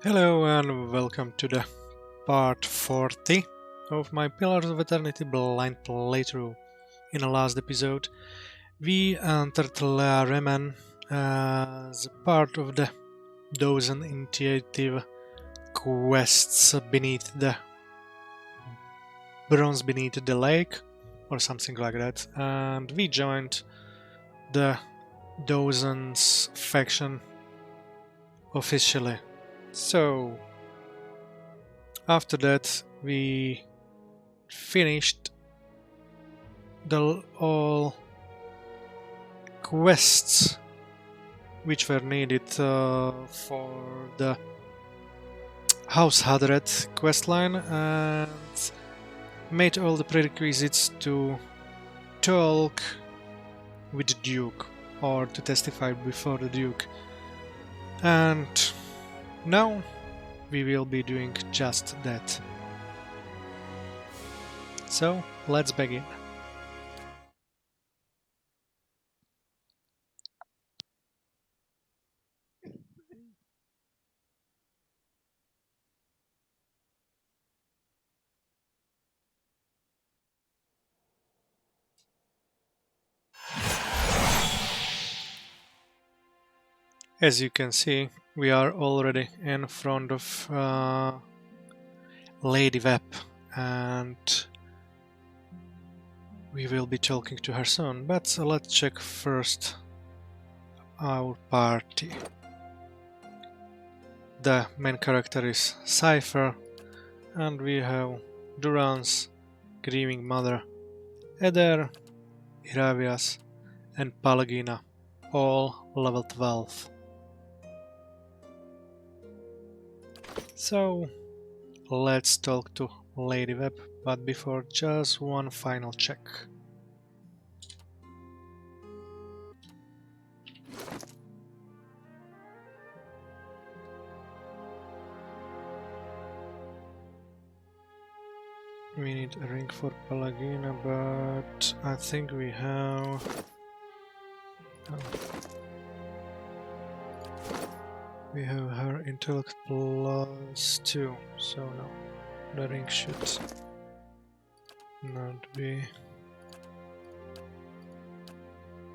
Hello and welcome to the part 40 of my Pillars of Eternity blind playthrough. In the last episode, we entered La Reman as part of the dozen initiative quests beneath the bronze beneath the lake, or something like that, and we joined the dozens faction officially. So after that, we finished all quests which were needed for the House Hadred questline and made all the prerequisites to talk with the Duke or to testify before the Duke. And now we will be doing just that. So let's begin. As you can see, we are already in front of Lady Web, and we will be talking to her soon. But let's check first our party. The main character is Cypher, and we have Duran's Grieving Mother, Eder, Iravias, and Palagina, all level 12. So let's talk to Lady Web, but before just one final check. We need a ring for Palagina, but I think we have... We have her intellect +2, so no, the ring should not be...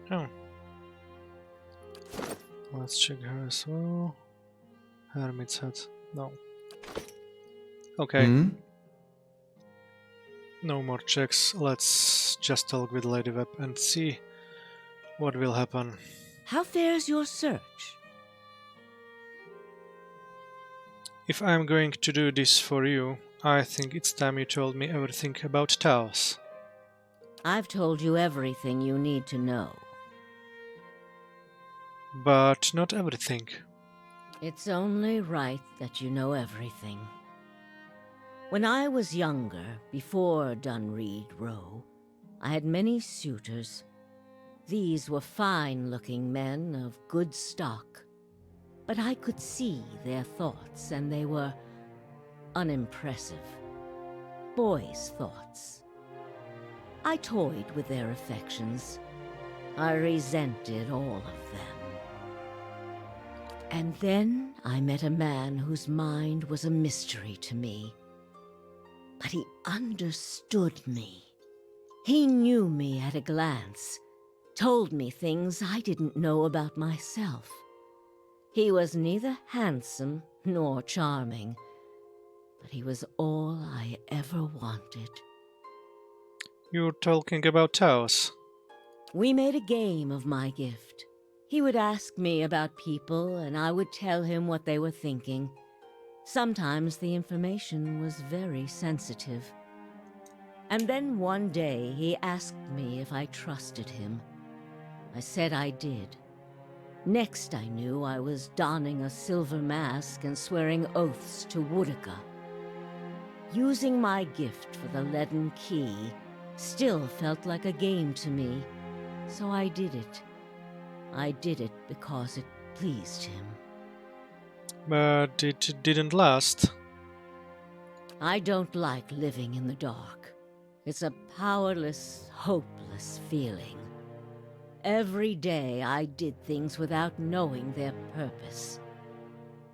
Oh. Let's check her as well. Hermit's Hut, no. Okay. No more checks, let's just talk with Lady Web and see what will happen. How fares your search? If I'm going to do this for you, I think it's time you told me everything about Taos. I've told you everything you need to know. But not everything. It's only right that you know everything. When I was younger, before Dunreed Row, I had many suitors. These were fine-looking men of good stock. But I could see their thoughts, and they were unimpressive. Boys' thoughts. I toyed with their affections. I resented all of them. And then I met a man whose mind was a mystery to me. But he understood me. He knew me at a glance, told me things I didn't know about myself. He was neither handsome nor charming, but he was all I ever wanted. You're talking about Taos. We made a game of my gift. He would ask me about people, and I would tell him what they were thinking. Sometimes the information was very sensitive. And then one day he asked me if I trusted him. I said I did. Next I knew I was donning a silver mask and swearing oaths to Woodica. Using my gift for the leaden key still felt like a game to me, so I did it. I did it because it pleased him. But it didn't last. I don't like living in the dark. It's a powerless, hopeless feeling. Every day I did things without knowing their purpose.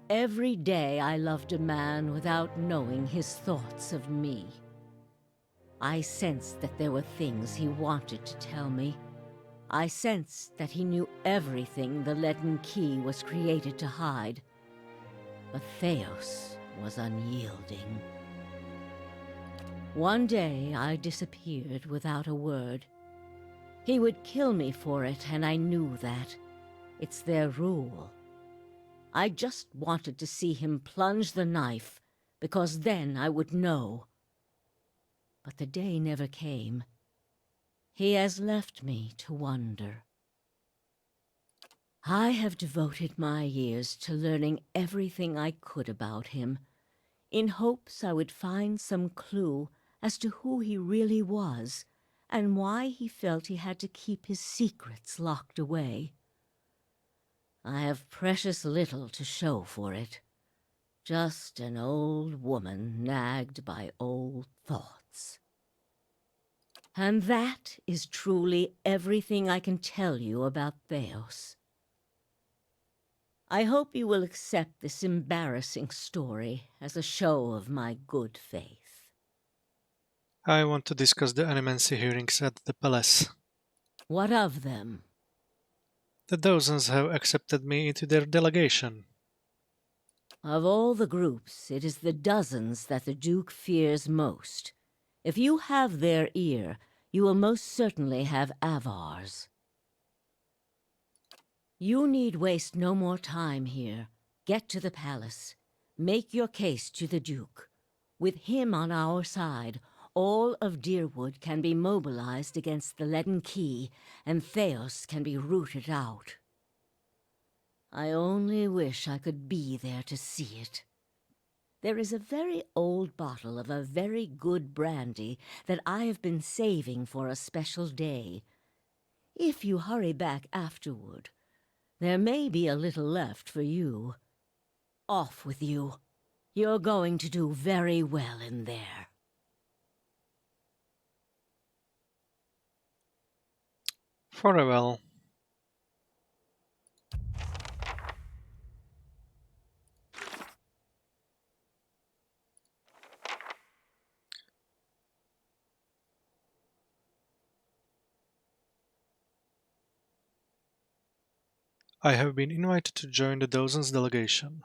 Every day I loved a man without knowing his thoughts of me. I sensed that there were things he wanted to tell me. I sensed that he knew everything the leaden key was created to hide. But Theos was unyielding. One day I disappeared without a word. He would kill me for it, and I knew that. It's their rule. I just wanted to see him plunge the knife, because then I would know. But the day never came. He has left me to wonder. I have devoted my years to learning everything I could about him, in hopes I would find some clue as to who he really was, and why he felt he had to keep his secrets locked away. I have precious little to show for it. Just an old woman nagged by old thoughts. And that is truly everything I can tell you about Theos. I hope you will accept this embarrassing story as a show of my good faith. I want to discuss the Animancy hearings at the palace. What of them? The dozens have accepted me into their delegation. Of all the groups, it is the dozens that the Duke fears most. If you have their ear, you will most certainly have Avar's. You need waste no more time here. Get to the palace. Make your case to the Duke. With him on our side, all of Deerwood can be mobilized against the Leaden Key, and Theos can be rooted out. I only wish I could be there to see it. There is a very old bottle of a very good brandy that I have been saving for a special day. If you hurry back afterward, there may be a little left for you. Off with you. You're going to do very well in there. Farewell. I have been invited to join the dozens delegation.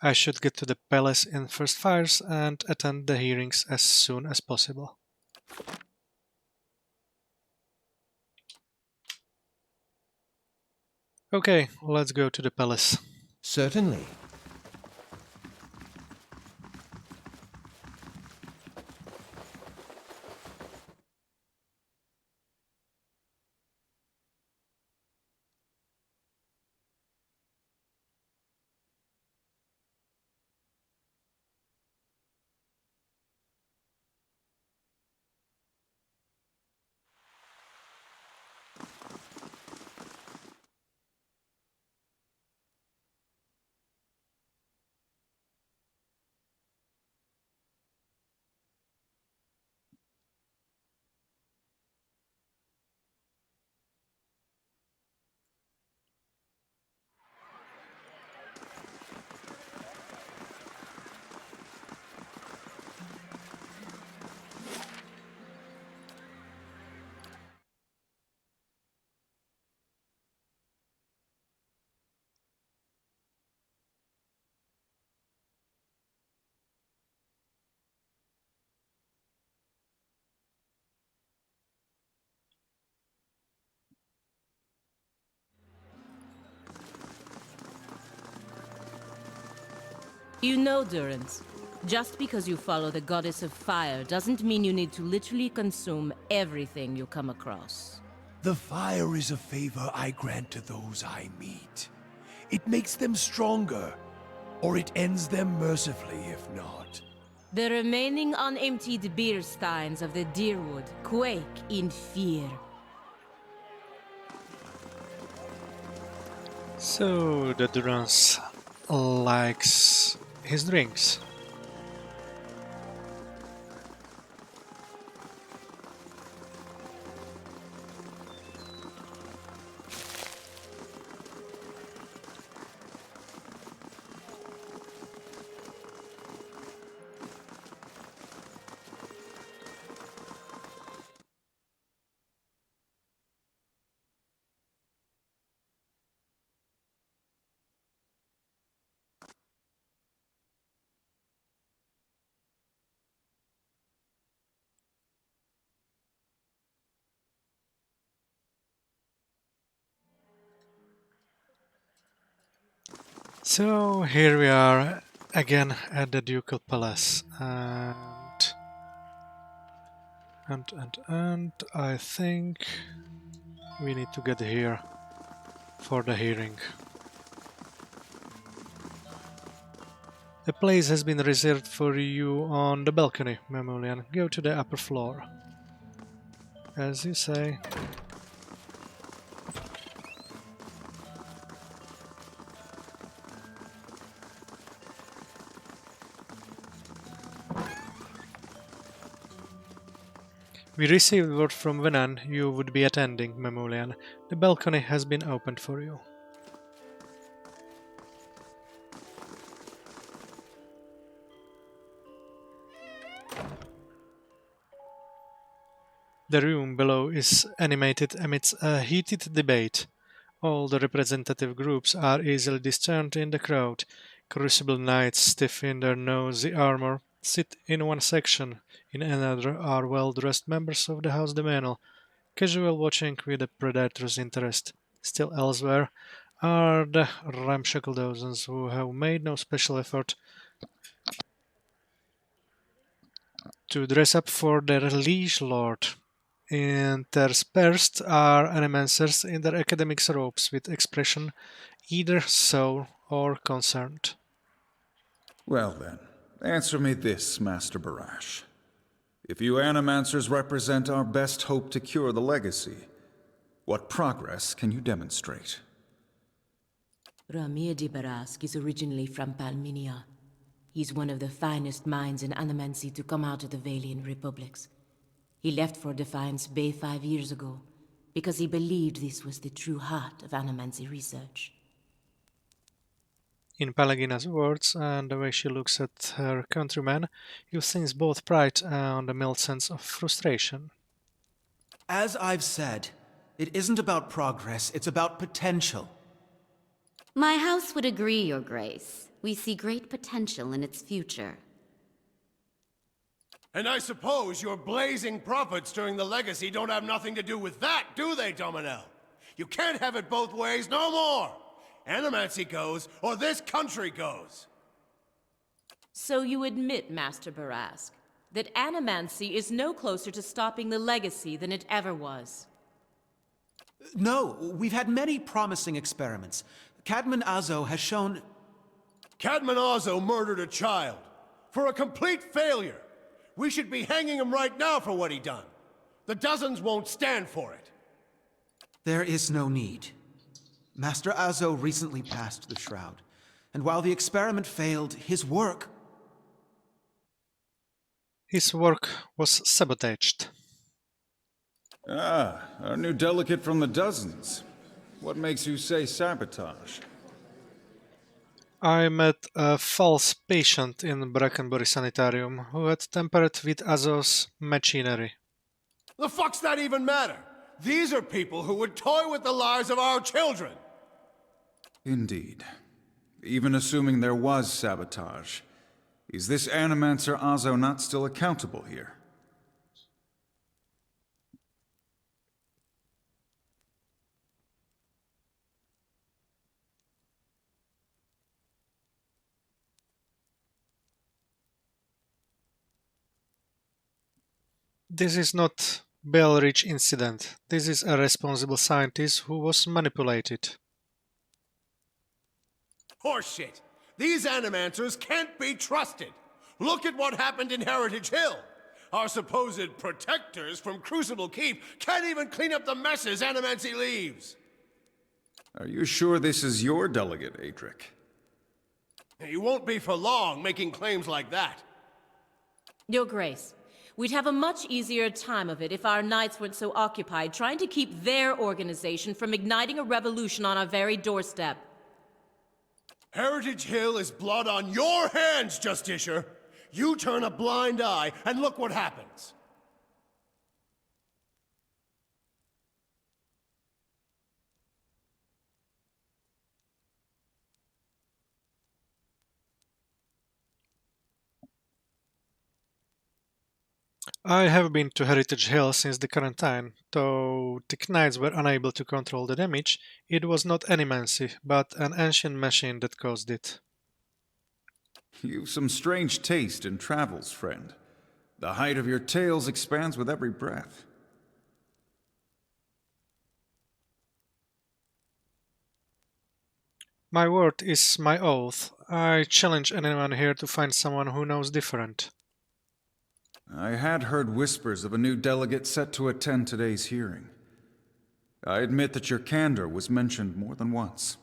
I should get to the palace in first fires and attend the hearings as soon as possible. Okay, let's go to the palace. Certainly. You know, Durance, just because you follow the goddess of fire doesn't mean you need to literally consume everything you come across. The fire is a favor I grant to those I meet. It makes them stronger, or it ends them mercifully if not. The remaining unemptied beer steins of the Deerwood quake in fear. So the Durance likes his drinks. So here we are again at the Ducal Palace, and I think we need to get here for the hearing. A place has been reserved for you on the balcony, Mamulian. Go to the upper floor. As you say. We received word from Venan you would be attending, Mamulian. The balcony has been opened for you. The room below is animated amidst a heated debate. All the representative groups are easily discerned in the crowd. Crucible knights, stiff in their nosy armor, sit in one section. In another are well-dressed members of the House Dominal, casual watching with a predator's interest. Still elsewhere are the ramshackle dozens who have made no special effort to dress up for their liege lord. Interspersed are animancers in their academics' robes with expression either sour or concerned. Well then, answer me this, Master Barash. If you Animancers represent our best hope to cure the legacy, what progress can you demonstrate? Ramir de Barask is originally from Palminia. He's one of the finest minds in Animancy to come out of the Valian Republics. He left for Defiance Bay 5 years ago, because he believed this was the true heart of Animancy research. In Palagina's words and the way she looks at her countrymen, you sense both pride and a mild sense of frustration. As I've said, it isn't about progress, it's about potential. My house would agree, Your Grace. We see great potential in its future. And I suppose your blazing profits during the legacy don't have nothing to do with that, do they, Dominel? You can't have it both ways no more! Animancy goes, or this country goes! So you admit, Master Barask, that Animancy is no closer to stopping the legacy than it ever was. No, we've had many promising experiments. Cadman Azo has shown... Cadman Azo murdered a child. For a complete failure. We should be hanging him right now for what he done. The dozens won't stand for it. There is no need. Master Azo recently passed the Shroud, and while the experiment failed, his work... His work was sabotaged. Ah, our new delegate from the dozens. What makes you say sabotage? I met a false patient in Brackenbury Sanitarium who had tampered with Azo's machinery. The fuck's that even matter? These are people who would toy with the lives of our children. Indeed. Even assuming there was sabotage, is this Animancer Azo not still accountable here? This is not Belridge incident. This is a responsible scientist who was manipulated. Horseshit! These Animancers can't be trusted! Look at what happened in Heritage Hill! Our supposed protectors from Crucible Keep can't even clean up the messes Animancy leaves! Are you sure this is your delegate, Adric? You won't be for long making claims like that. Your Grace, we'd have a much easier time of it if our knights weren't so occupied trying to keep their organization from igniting a revolution on our very doorstep. Heritage Hill is blood on your hands, Justiciar! You turn a blind eye, and look what happens! I have been to Heritage Hill since the quarantine. Though the knights were unable to control the damage, it was not Animancy, but an ancient machine that caused it. You've some strange taste in travels, friend. The height of your tales expands with every breath. My word is my oath. I challenge anyone here to find someone who knows different. I had heard whispers of a new delegate set to attend today's hearing. I admit that your candor was mentioned more than once.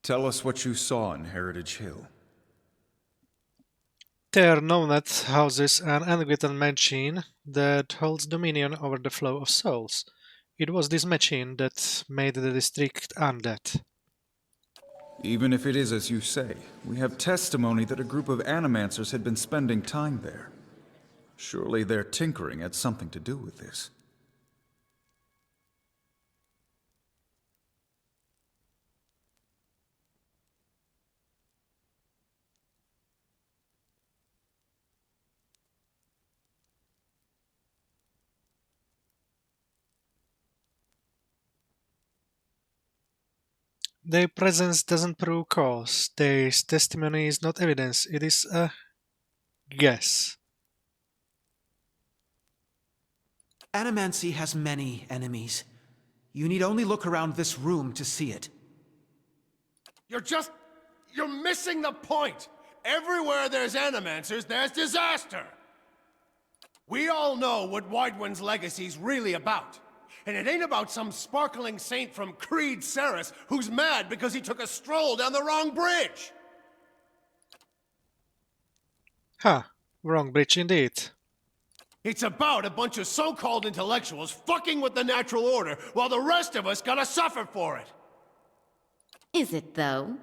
Tell us what you saw in Heritage Hill. There Nomad houses an unwritten machine that holds dominion over the flow of souls. It was this machine that made the district undead. Even if it is as you say, we have testimony that a group of animancers had been spending time there. Surely their tinkering had something to do with this. Their presence doesn't prove cause. Their testimony is not evidence, it is a guess. Animancy has many enemies. You need only look around this room to see it. You're missing the point! Everywhere there's Animancers, there's disaster! We all know what Widewind's legacy's really about. And it ain't about some sparkling saint from Creed Ceres who's mad because he took a stroll down the wrong bridge! Huh, wrong bridge indeed. It's about a bunch of so-called intellectuals fucking with the natural order while the rest of us gotta suffer for it! Is it, though?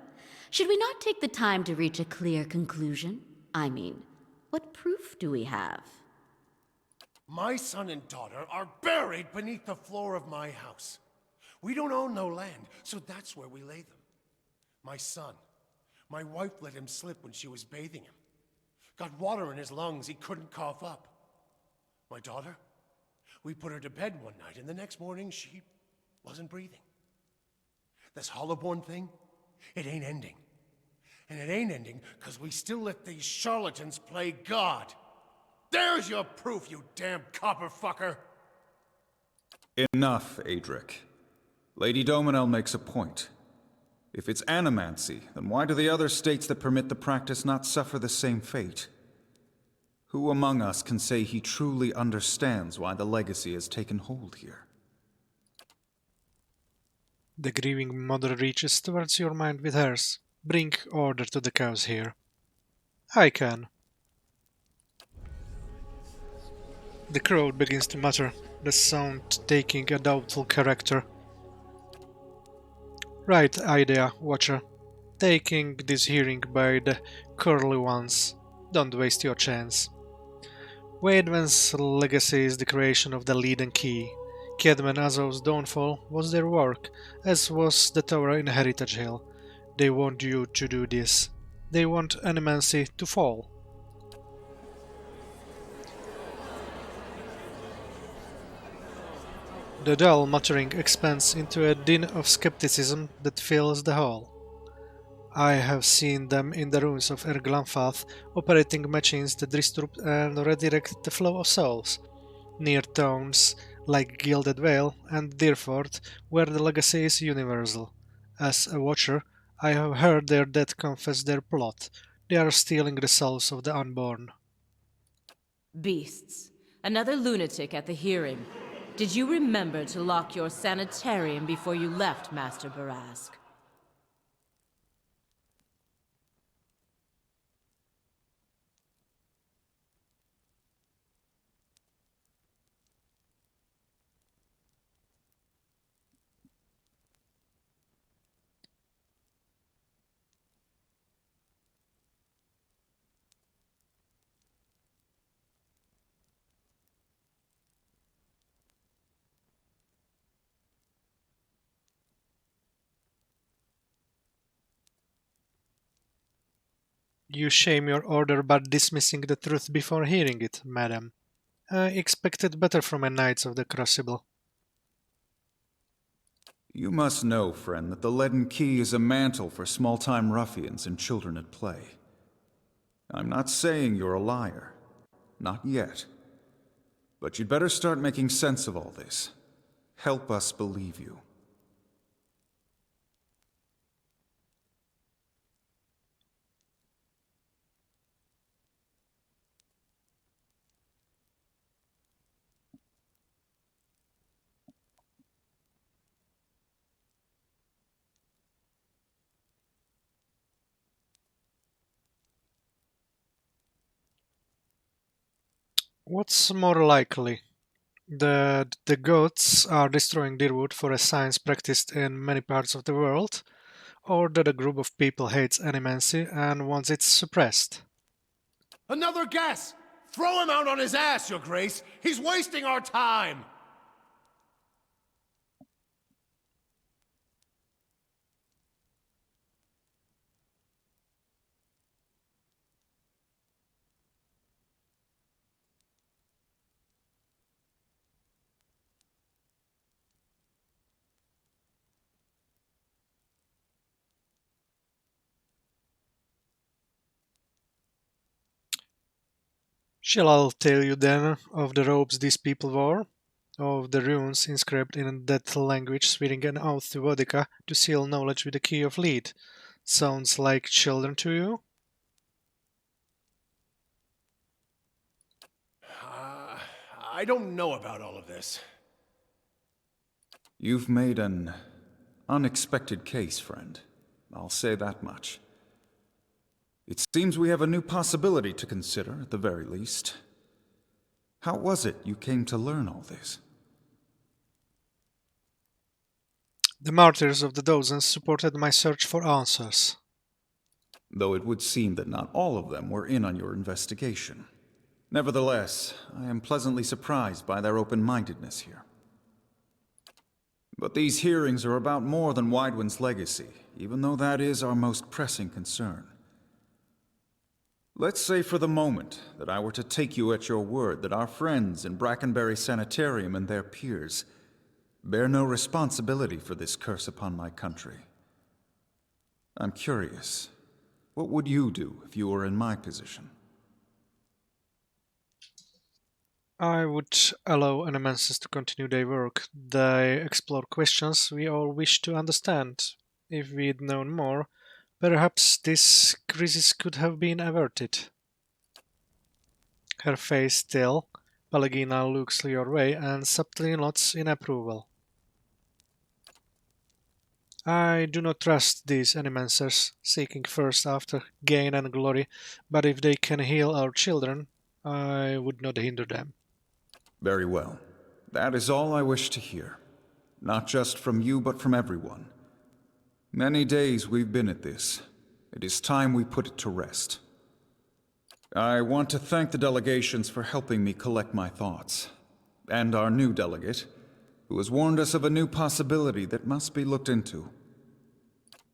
Should we not take the time to reach a clear conclusion? I mean, what proof do we have? My son and daughter are buried beneath the floor of my house. We don't own no land, so that's where we lay them. My son, my wife let him slip when she was bathing him. Got water in his lungs he couldn't cough up. My daughter, we put her to bed one night, and the next morning she wasn't breathing. This Hollowborn thing, it ain't ending. And it ain't ending because we still let these charlatans play God. There's your proof, you damn copper fucker! Enough, Adric. Lady Dominel makes a point. If it's animancy, then why do the other states that permit the practice not suffer the same fate? Who among us can say he truly understands why the legacy has taken hold here? The grieving mother reaches towards your mind with hers. Bring order to the chaos here. I can. The crowd begins to mutter, the sound taking a doubtful character. Right idea, Watcher. Taking this hearing by the curly ones. Don't waste your chance. Waidman's legacy is the creation of the lead and key. Kedman Azov's downfall was their work, as was the tower in Heritage Hill. They want you to do this. They want Animancy to fall. The dull muttering expands into a din of skepticism that fills the hall. I have seen them in the ruins of Erglanfath operating machines that disrupt and redirect the flow of souls, near towns like Gilded Vale and Deerford, where the legacy is universal. As a watcher, I have heard their dead confess their plot. They are stealing the souls of the unborn. Beasts. Another lunatic at the hearing. Did you remember to lock your sanitarium before you left, Master Barask? You shame your order by dismissing the truth before hearing it, madam. I expected better from a Knights of the Crucible. You must know, friend, that the leaden key is a mantle for small-time ruffians and children at play. I'm not saying you're a liar. Not yet. But you'd better start making sense of all this. Help us believe you. What's more likely? That the gods are destroying Deerwood for a science practiced in many parts of the world, or that a group of people hates Animancy and wants it suppressed? Another guess! Throw him out on his ass, Your Grace! He's wasting our time! Shall I tell you then of the robes these people wore? Of the runes inscribed in that language swearing an oath to Vodka to seal knowledge with the key of lead? Sounds like children to you? I don't know about all of this. You've made an unexpected case, friend. I'll say that much. It seems we have a new possibility to consider, at the very least. How was it you came to learn all this? The martyrs of the dozens supported my search for answers. Though it would seem that not all of them were in on your investigation. Nevertheless, I am pleasantly surprised by their open-mindedness here. But these hearings are about more than Widewind's legacy, even though that is our most pressing concern. Let's say for the moment that I were to take you at your word that our friends in Brackenbury Sanitarium and their peers bear no responsibility for this curse upon my country. I'm curious, what would you do if you were in my position? I would allow Animances to continue their work. They explore questions we all wish to understand. If we'd known more, perhaps this crisis could have been averted. Her face still, Pelagina looks your way and subtly nods in approval. I do not trust these Animancers, seeking first after gain and glory, but if they can heal our children, I would not hinder them. Very well. That is all I wish to hear. Not just from you, but from everyone. Many days we've been at this. It is time we put it to rest. I want to thank the delegations for helping me collect my thoughts. And our new delegate, who has warned us of a new possibility that must be looked into.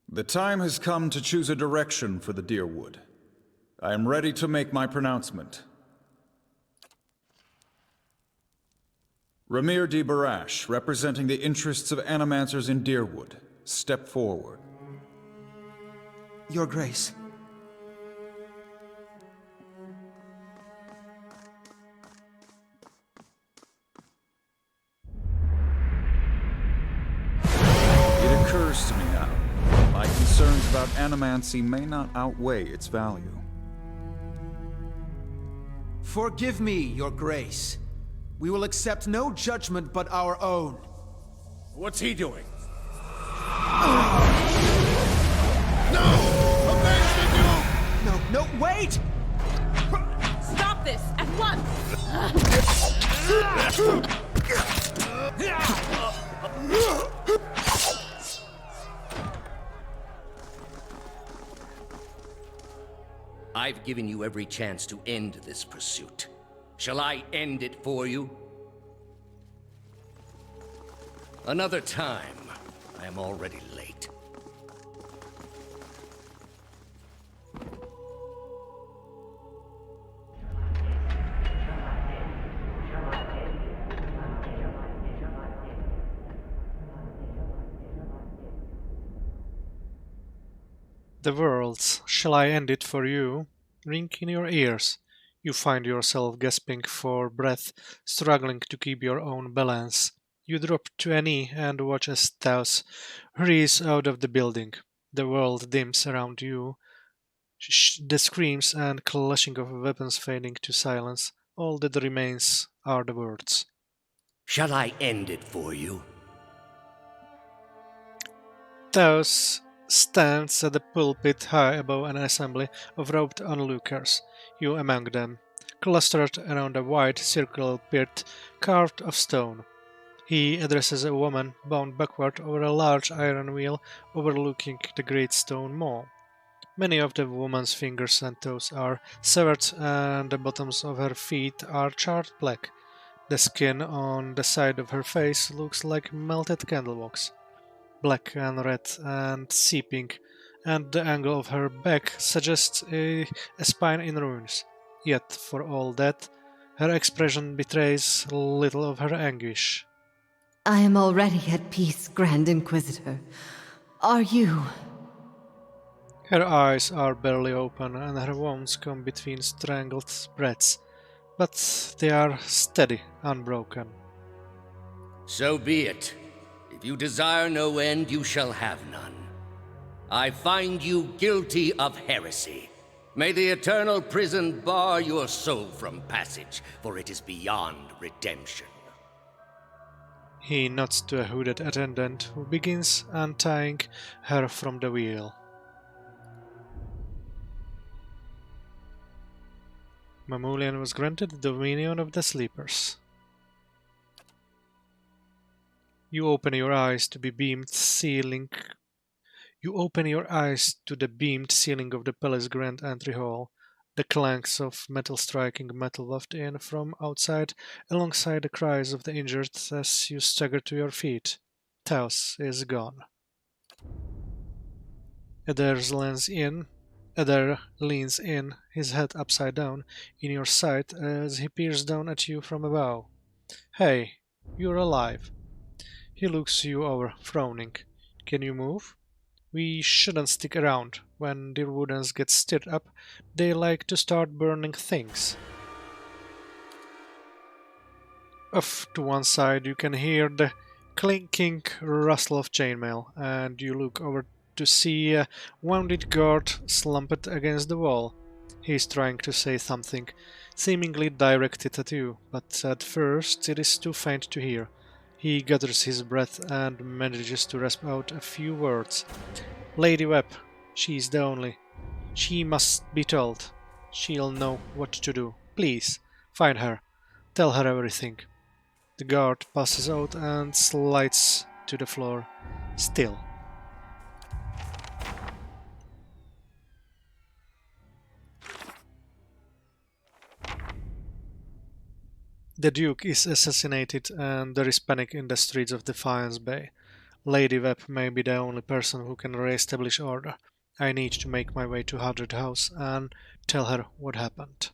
The time has come to choose a direction for the Deerwood. I am ready to make my pronouncement. Ramir de Barash, representing the interests of Animancers in Deerwood, step forward. Your Grace. It occurs to me now, my concerns about Animancy may not outweigh its value. Forgive me, Your Grace. We will accept no judgment but our own. What's he doing? No! Avenge the Duke! No, wait! Stop this at once! I've given you every chance to end this pursuit. Shall I end it for you? Another time. I am already late. The words, "Shall I end it for you?" ring in your ears. You find yourself gasping for breath, struggling to keep your own balance. You drop to a knee and watch as Taos hurries out of the building. The world dims around you, the screams and clashing of weapons fading to silence. All that remains are the words. Shall I end it for you? Taos stands at the pulpit high above an assembly of robed onlookers, you among them, clustered around a wide circular pit carved of stone. He addresses a woman bound backward over a large iron wheel overlooking the great stone maw. Many of the woman's fingers and toes are severed and the bottoms of her feet are charred black. The skin on the side of her face looks like melted candle wax, black and red and seeping, and the angle of her back suggests a spine in ruins. Yet, for all that, her expression betrays little of her anguish. I am already at peace, Grand Inquisitor. Are you? Her eyes are barely open and her wounds come between strangled breaths, but they are steady, unbroken. So be it. If you desire no end, you shall have none. I find you guilty of heresy. May the eternal prison bar your soul from passage, for it is beyond redemption. He nods to a hooded attendant who begins untying her from the wheel. Mamulian was granted the dominion of the sleepers. You open your eyes to the beamed ceiling of the palace grand entry hall, the clanks of metal striking metal wafted in from outside alongside the cries of the injured as you stagger to your feet. Taos is gone. Adair leans in, his head upside down, in your sight as he peers down at you from above. Hey, you're alive. He looks you over, frowning. Can you move? We shouldn't stick around. When their wounds get stirred up, they like to start burning things. Off to one side you can hear the clinking rustle of chainmail, and you look over to see a wounded guard slumped against the wall. He's trying to say something, seemingly directed at you, but at first it is too faint to hear. He gathers his breath and manages to rasp out a few words. Lady Webb, she's the only. She must be told. She'll know what to do. Please, find her. Tell her everything. The guard passes out and slides to the floor, still. The Duke is assassinated and there is panic in the streets of Defiance Bay. Lady Webb may be the only person who can re-establish order. I need to make my way to Hadrid House and tell her what happened.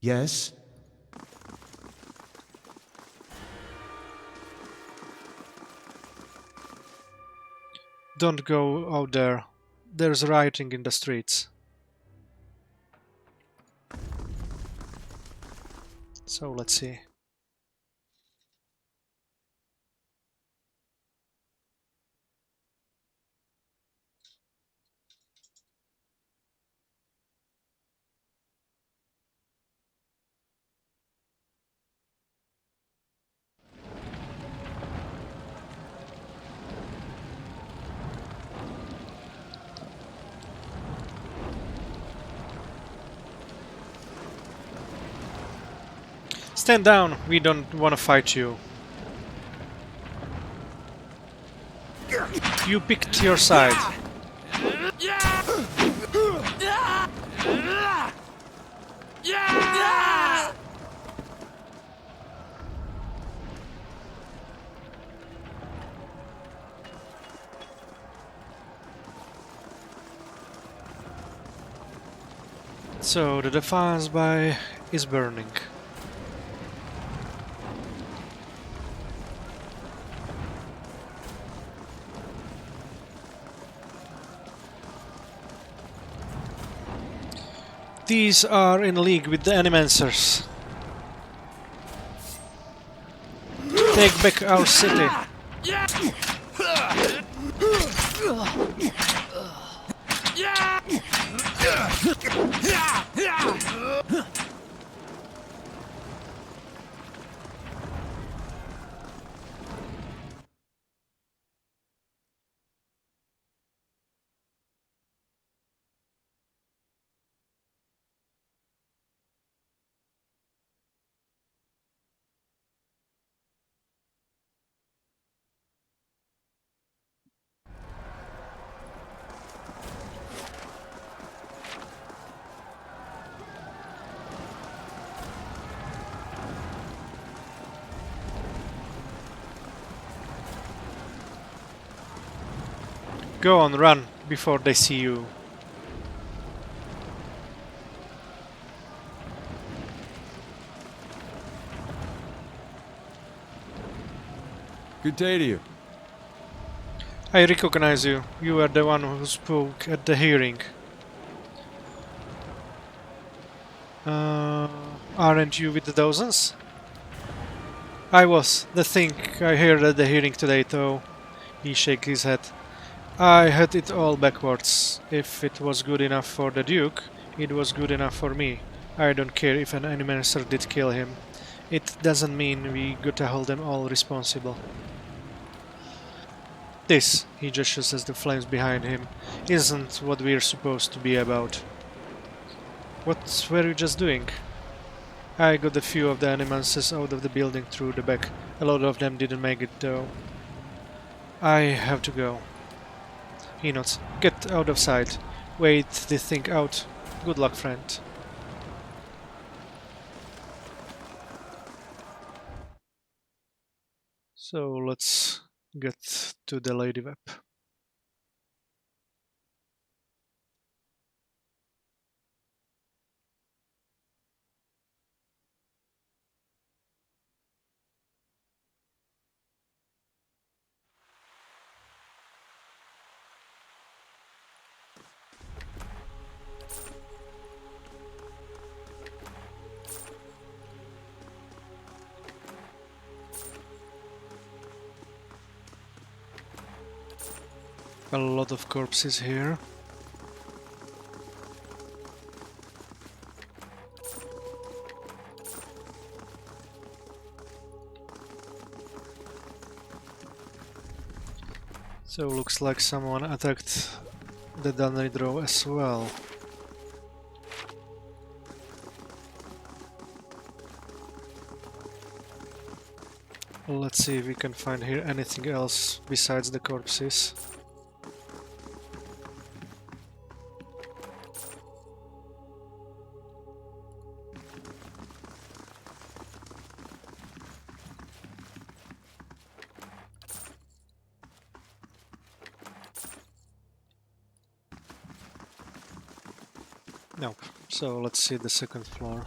Yes? Don't go out there. There's rioting in the streets. So let's see. Stand down, we don't want to fight you. You picked your side. So the Defiance Bay is burning. These are in league with the Animancers. Take back our city. Go on, run before they see you. Good day to you. I recognize you. You are the one who spoke at the hearing. Aren't you with the dozens? I was. The thing I heard at the hearing today, though. He shakes his head. I had it all backwards. If it was good enough for the Duke, it was good enough for me. I don't care if an Animancer did kill him. It doesn't mean we gotta hold them all responsible. This, he gestures at the flames behind him, isn't what we're supposed to be about. What were you just doing? I got a few of the Animancers out of the building through the back. A lot of them didn't make it though. I have to go. He nods. Get out of sight. Wait this thing out. Good luck, friend. So let's get to the Lady Web. A lot of corpses here. So looks like someone attacked the Dunnery Row as well. Let's see if we can find here anything else besides the corpses. Nope. So let's see the second floor.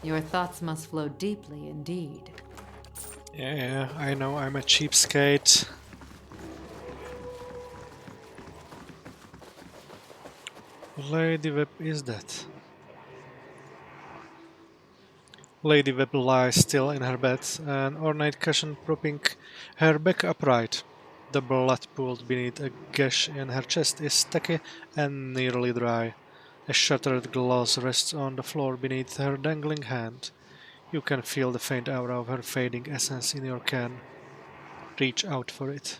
Your thoughts must flow deeply indeed. Yeah, I know I'm a cheapskate. Lady Web is that? Lady Web lies still in her bed, an ornate cushion propping her back upright. The blood pooled beneath a gash in her chest is tacky and nearly dry. A shattered glass rests on the floor beneath her dangling hand. You can feel the faint aura of her fading essence in your can. Reach out for it.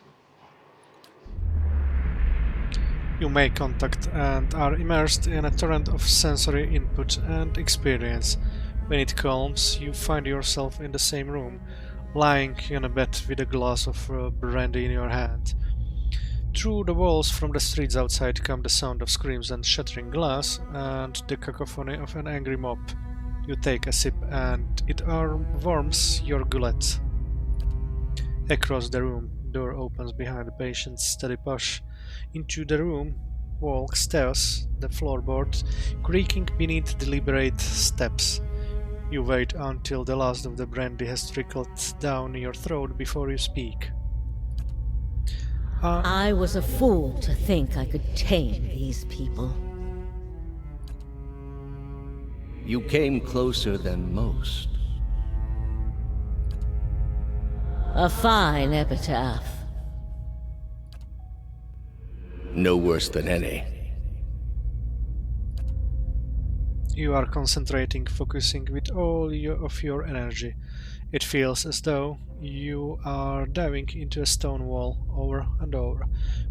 You make contact and are immersed in a torrent of sensory input and experience. When it calms, you find yourself in the same room, lying in a bed with a glass of brandy in your hand. Through the walls from the streets outside come the sound of screams and shattering glass and the cacophony of an angry mob. You take a sip and it warms your gullet. Across the room, door opens behind the patient's steady push. Into the room walks Theos, the floorboard creaking beneath deliberate steps. You wait until the last of the brandy has trickled down your throat before you speak. I was a fool to think I could tame these people. You came closer than most. A fine epitaph. No worse than any. You are concentrating, focusing with all of your energy. It feels as though you are diving into a stone wall over and over,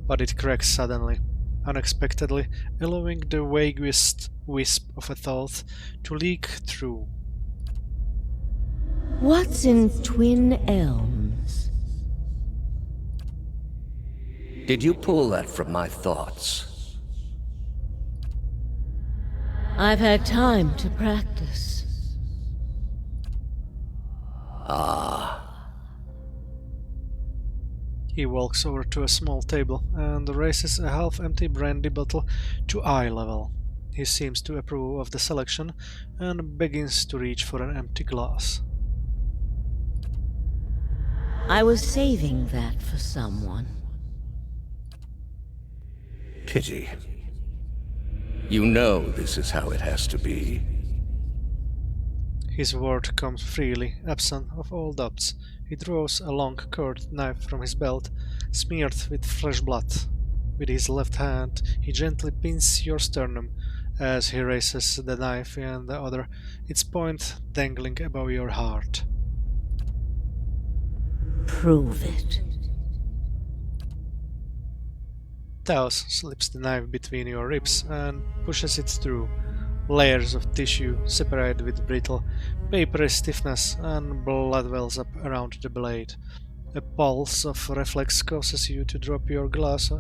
but it cracks suddenly, unexpectedly, allowing the vaguest wisp of a thought to leak through. What's in Twin Elms? Did you pull that from my thoughts? I've had time to practice. Ah. He walks over to a small table and raises a half-empty brandy bottle to eye level. He seems to approve of the selection and begins to reach for an empty glass. I was saving that for someone. Pity. You know this is how it has to be. His word comes freely, absent of all doubts. He draws a long curved knife from his belt, smeared with fresh blood. With his left hand, he gently pins your sternum as he raises the knife in the other, its point dangling above your heart. Prove it. Taos slips the knife between your ribs and pushes it through. Layers of tissue separate with brittle, papery stiffness, and blood wells up around the blade. A pulse of reflex causes you to drop your glass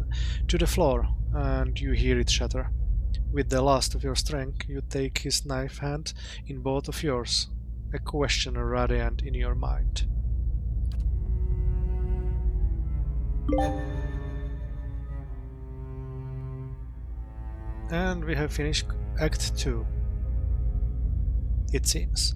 to the floor, and you hear it shatter. With the last of your strength, you take his knife hand in both of yours, a question radiant in your mind. And we have finished Act 2. It seems.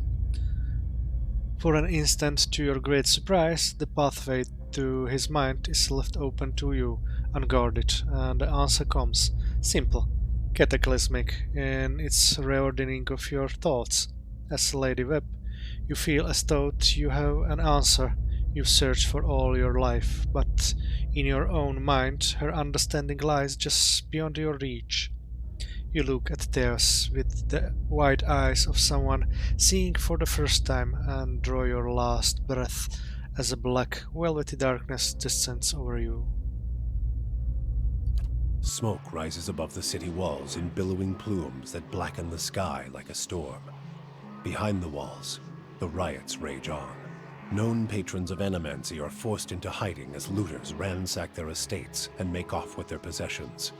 For an instant, to your great surprise, the pathway to his mind is left open to you, unguarded, and the answer comes. Simple, cataclysmic in its reordering of your thoughts. As Lady Webb, you feel as though you have an answer you've searched for all your life, but in your own mind her understanding lies just beyond your reach. You look at Theos with the wide eyes of someone seeing for the first time and draw your last breath as a black, velvety darkness descends over you. Smoke rises above the city walls in billowing plumes that blacken the sky like a storm. Behind the walls, the riots rage on. Known patrons of Animancy are forced into hiding as looters ransack their estates and make off with their possessions.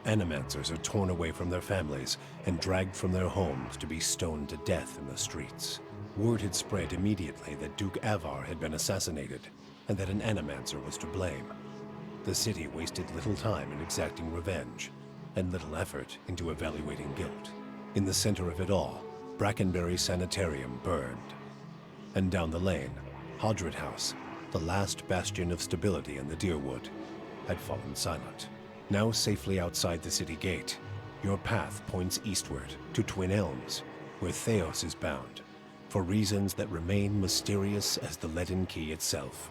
Animancers are torn away from their families and dragged from their homes to be stoned to death in the streets. Word had spread immediately that Duke Avar had been assassinated, and that an Animancer was to blame. The city wasted little time in exacting revenge, and little effort into evaluating guilt. In the center of it all, Brackenberry Sanitarium burned. And down the lane, Hodred House, the last bastion of stability in the Deerwood, had fallen silent. Now safely outside the city gate, your path points eastward to Twin Elms, where Theos is bound, for reasons that remain mysterious as the leaden key itself.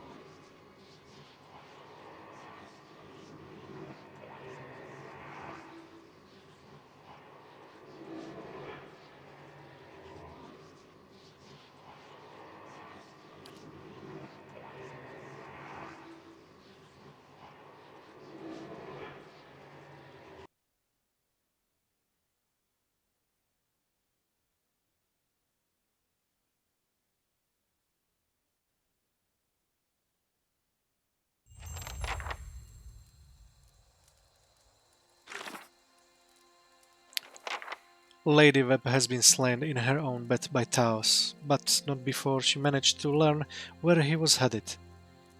Lady Webb has been slain in her own bed by Taos, but not before she managed to learn where he was headed.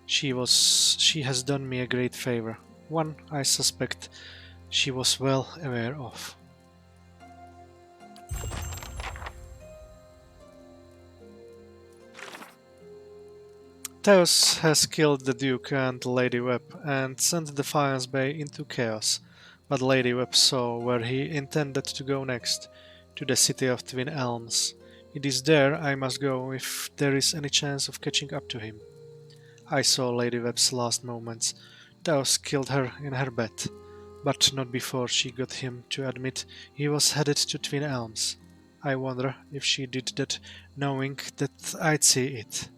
She has done me a great favor, one I suspect she was well aware of. Taos has killed the Duke and Lady Webb and sent Defiance Bay into chaos, but Lady Webb saw where he intended to go next, to the city of Twin Elms. It is there I must go if there is any chance of catching up to him. I saw Lady Webb's last moments. Taos killed her in her bed, but not before she got him to admit he was headed to Twin Elms. I wonder if she did that knowing that I'd see it.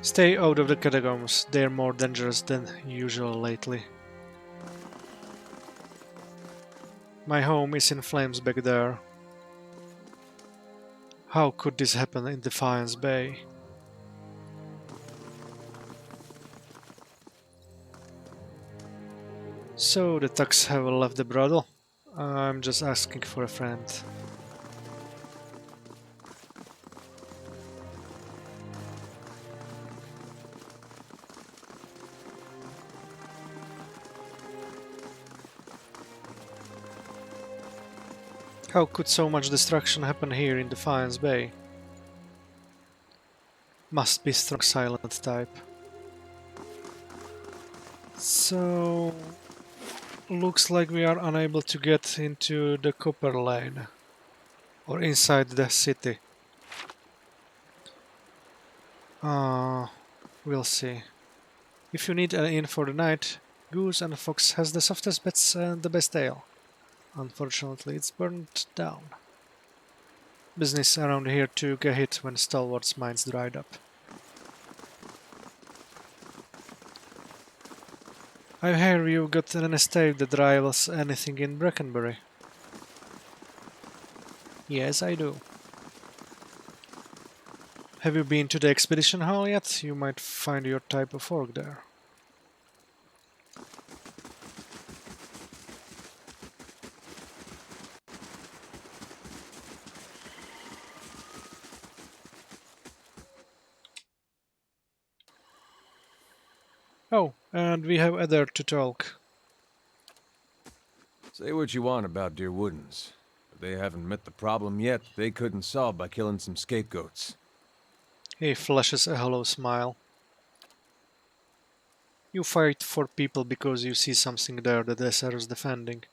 Stay out of the catacombs, they're more dangerous than usual lately. My home is in flames back there. How could this happen in Defiance Bay? So the thugs have left the brothel? I'm just asking for a friend. How could so much destruction happen here in Defiance Bay? Must be strong silent type. So... looks like we are unable to get into the Copper Lane. Or inside the city. Uh, we'll see. If you need an inn for the night, Goose and Fox has the softest beds and the best ale. Unfortunately, it's burned down. Business around here took a hit when Stalwart's mines dried up. I hear you've got an estate that rivals anything in Brackenbury. Yes, I do. Have you been to the expedition hall yet? You might find your type of work there. Oh, and we have Adair to talk. Say what you want about Dear Woodens, but they haven't met the problem yet they couldn't solve by killing some scapegoats. He flashes a hollow smile. You fight for people because you see something there that deserves defending.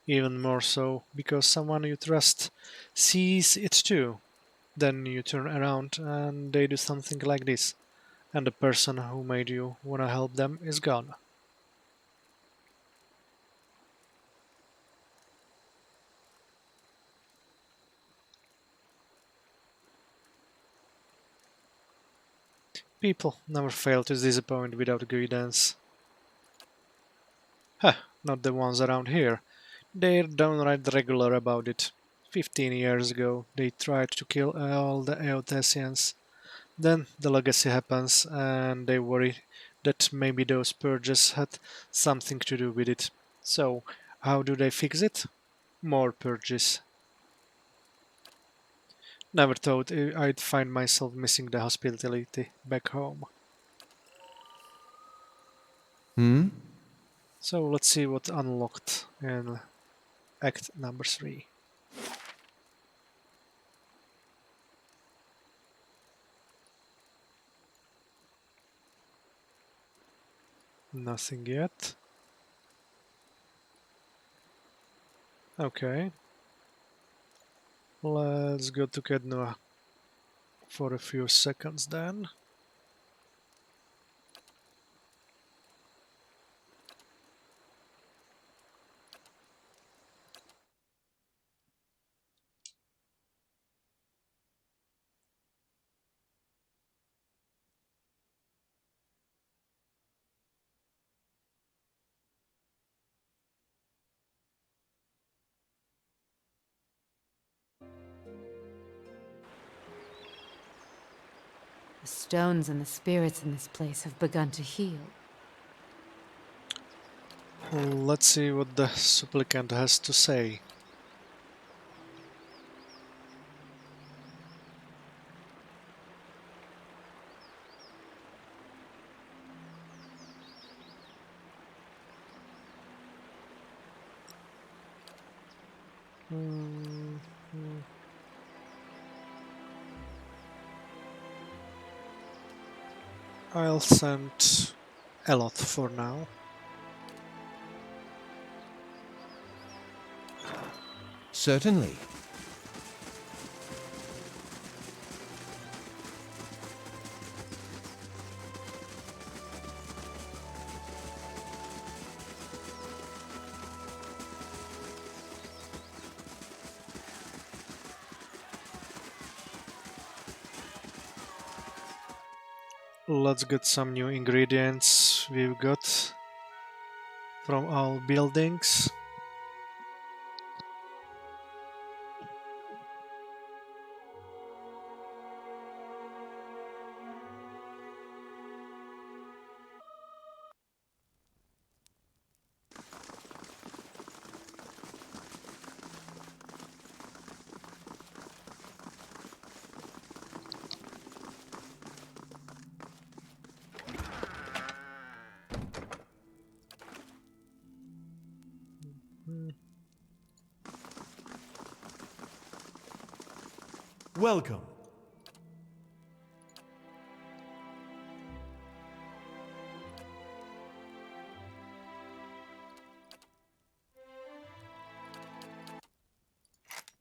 Even more so because someone you trust sees it too. Then you turn around and they do something like this, and the person who made you wanna help them is gone. People never fail to disappoint without guidance. Huh, not the ones around here. They're downright regular about it. 15 years ago, they tried to kill all the Eotesians. Then the legacy happens, and they worry that maybe those purges had something to do with it. So, how do they fix it? More purges. Never thought I'd find myself missing the hospitality back home. Hmm? So let's see what unlocked in Act number 3. Nothing yet. Okay. Let's go to Kednua for a few seconds then. The stones and the spirits in this place have begun to heal. Let's see what the supplicant has to say. I'll send Eloth for now. Certainly. Let's get some new ingredients we've got from our buildings. Welcome.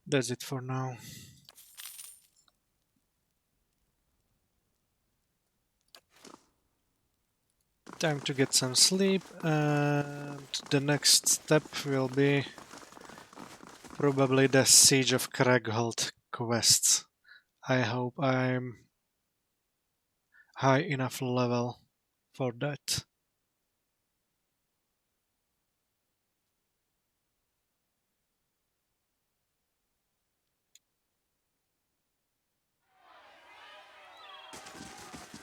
That's it for now. Time to get some sleep, and the next step will be probably the Siege of Cragholt quests. I hope I'm high enough level for that.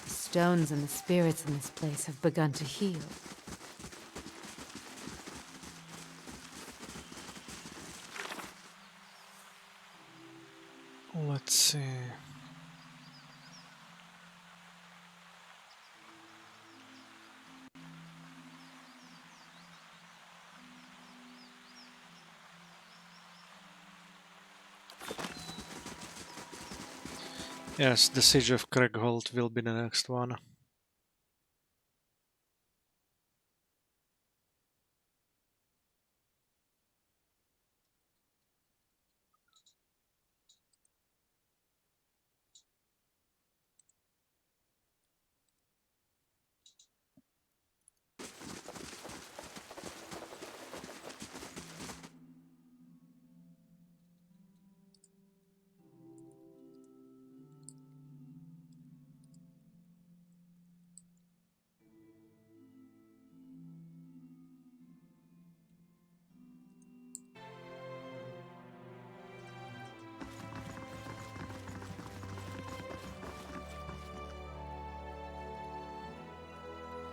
The stones and the spirits in this place have begun to heal. Let's see. Yes, the Siege of Cragholt will be the next one.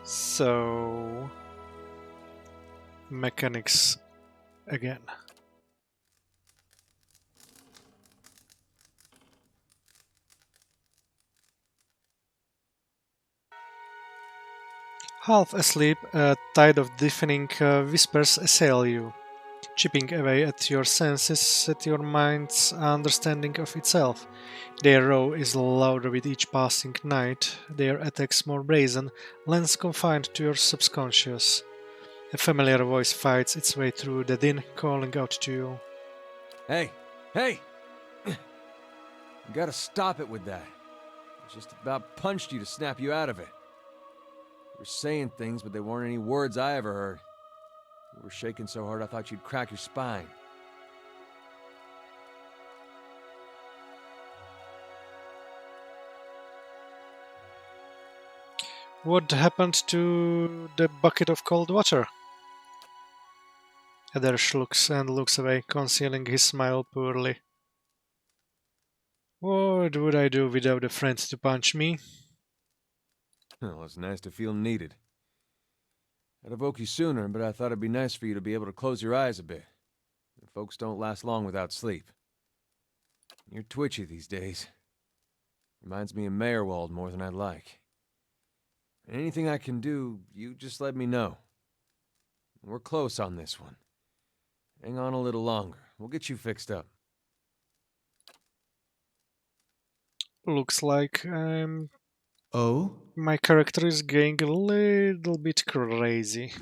So, mechanics again. Half asleep, a tide of deafening whispers assail you, chipping away at your senses, at your mind's understanding of itself. Their roar is louder with each passing night, their attacks more brazen, lens confined to your subconscious. A familiar voice fights its way through the din, calling out to you. Hey! Hey! You gotta stop it with that. I just about punched you to snap you out of it. You were saying things, but they weren't any words I ever heard. You were shaking so hard I thought you'd crack your spine. What happened to the bucket of cold water? Edersh looks away, concealing his smile poorly. What would I do without a friend to punch me? Well, it's nice to feel needed. I'd have woke you sooner, but I thought it'd be nice for you to be able to close your eyes a bit. Folks don't last long without sleep. You're twitchy these days. Reminds me of Meyerwald more than I'd like. Anything I can do, you just let me know. We're close on this one. Hang on a little longer. We'll get you fixed up. Looks like Oh? my character is going a little bit crazy.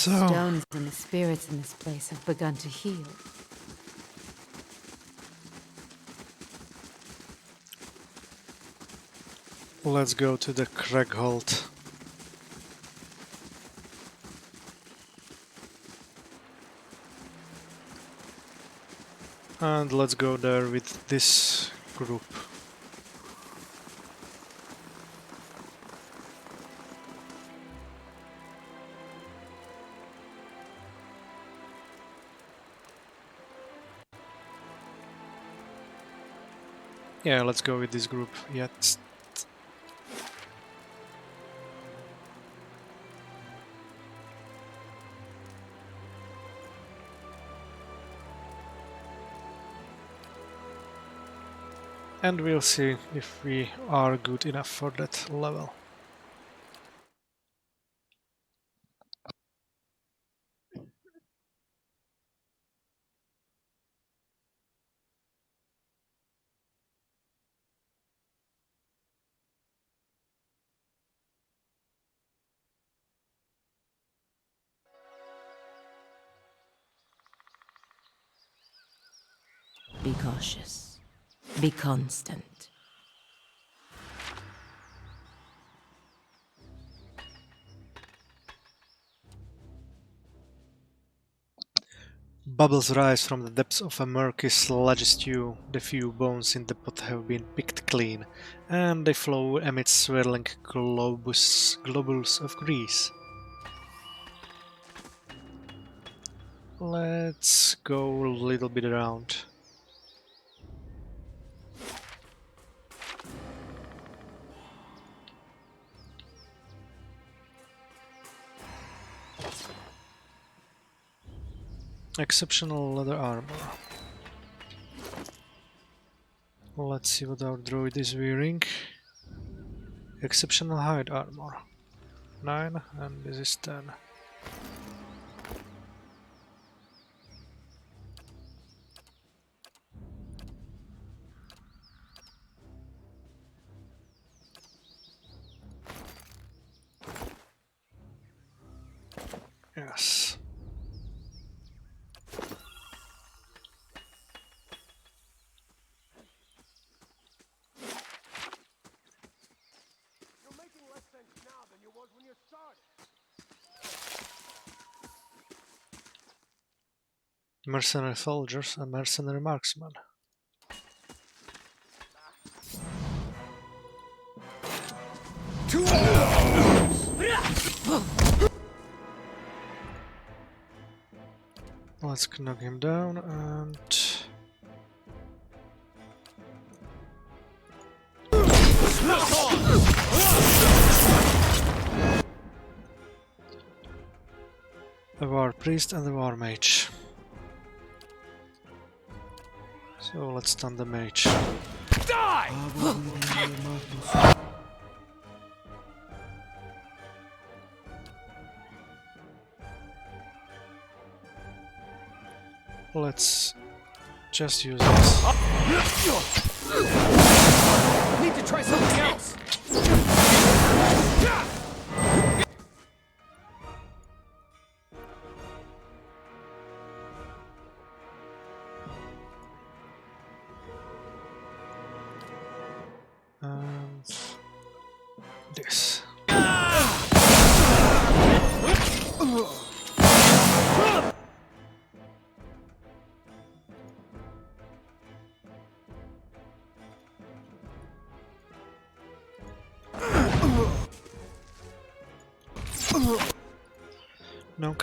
So, Stones and the spirits in this place have begun to heal. let's go to the Craigholt. And let's go there with this group. Yeah, let's go with this group. Yet. And we'll see if we are good enough for that level. Be cautious. Be constant. Bubbles rise from the depths of a murky sludgy stew. The few bones in the pot have been picked clean, and they flow amid swirling globules of grease. Let's go a little bit around. Exceptional leather armor. Let's see what our droid is wearing. Exceptional hide armor. 9, and this is 10. Yes. You're making less sense now than you was when you started. Mercenary soldiers and mercenary marksmen. Let's knock him down and... a war priest and a war mage. So let's stun the mage. Die! Let's just use this. Need to try something else. this.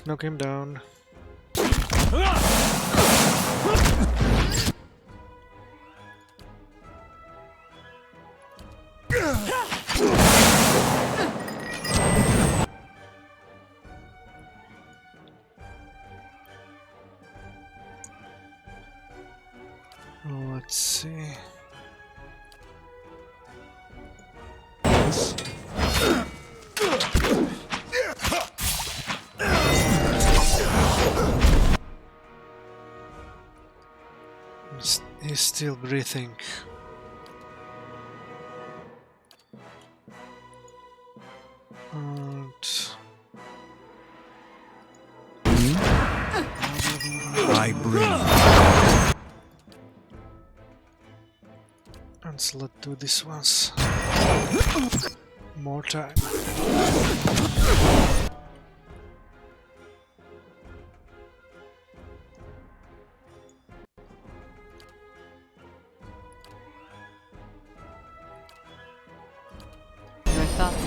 Knock him down. Let's see. He's still breathing. And I breathe. And so let's do this once. More time. Your thoughts.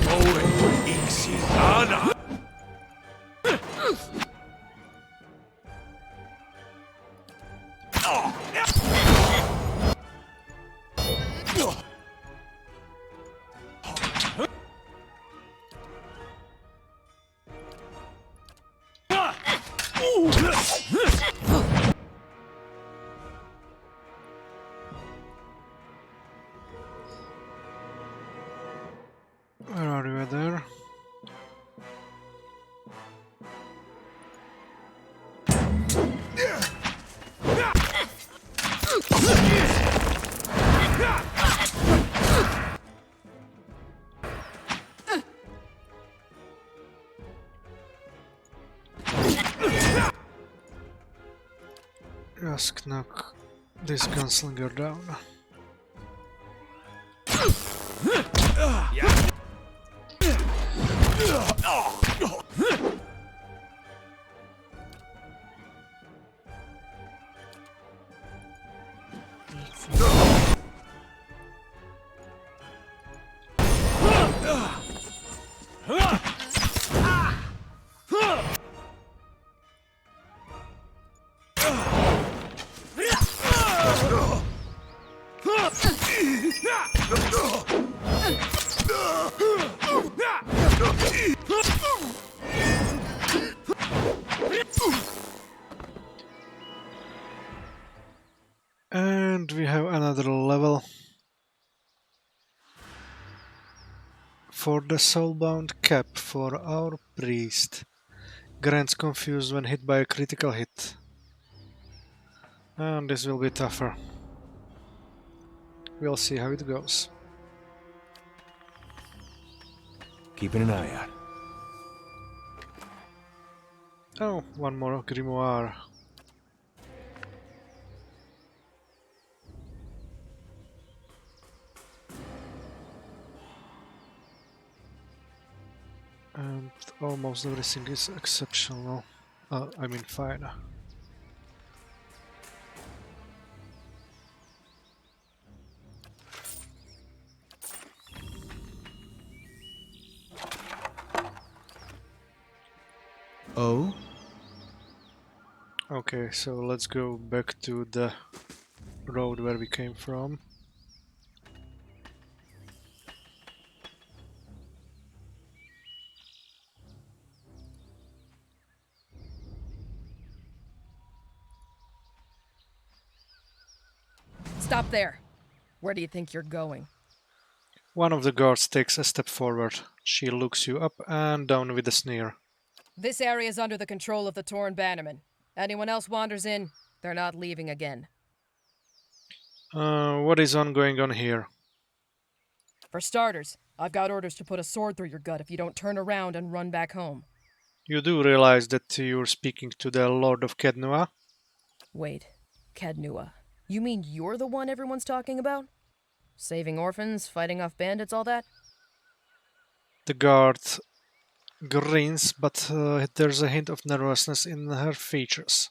Where are you there? Just knock this gunslinger down. And we have another level for the soulbound cap for our priest. Grants confused when hit by a critical hit. And this will be tougher. We'll see how it goes. Keeping an eye out. Oh, one more grimoire. And almost everything is exceptional. I mean fine. Oh? Okay, so let's go back to the road where we came from. Stop there. Where do you think you're going? One of the guards takes a step forward. She looks you up and down with a sneer. This area is under the control of the Torn Bannerman. Anyone else wanders in, they're not leaving again. What is going on here? For starters, I've got orders to put a sword through your gut if you don't turn around and run back home. You do realize that you're speaking to the Lord of Kednua? Wait, Kednua. You mean you're the one everyone's talking about? Saving orphans, fighting off bandits, all that? The guard grins, but there's a hint of nervousness in her features.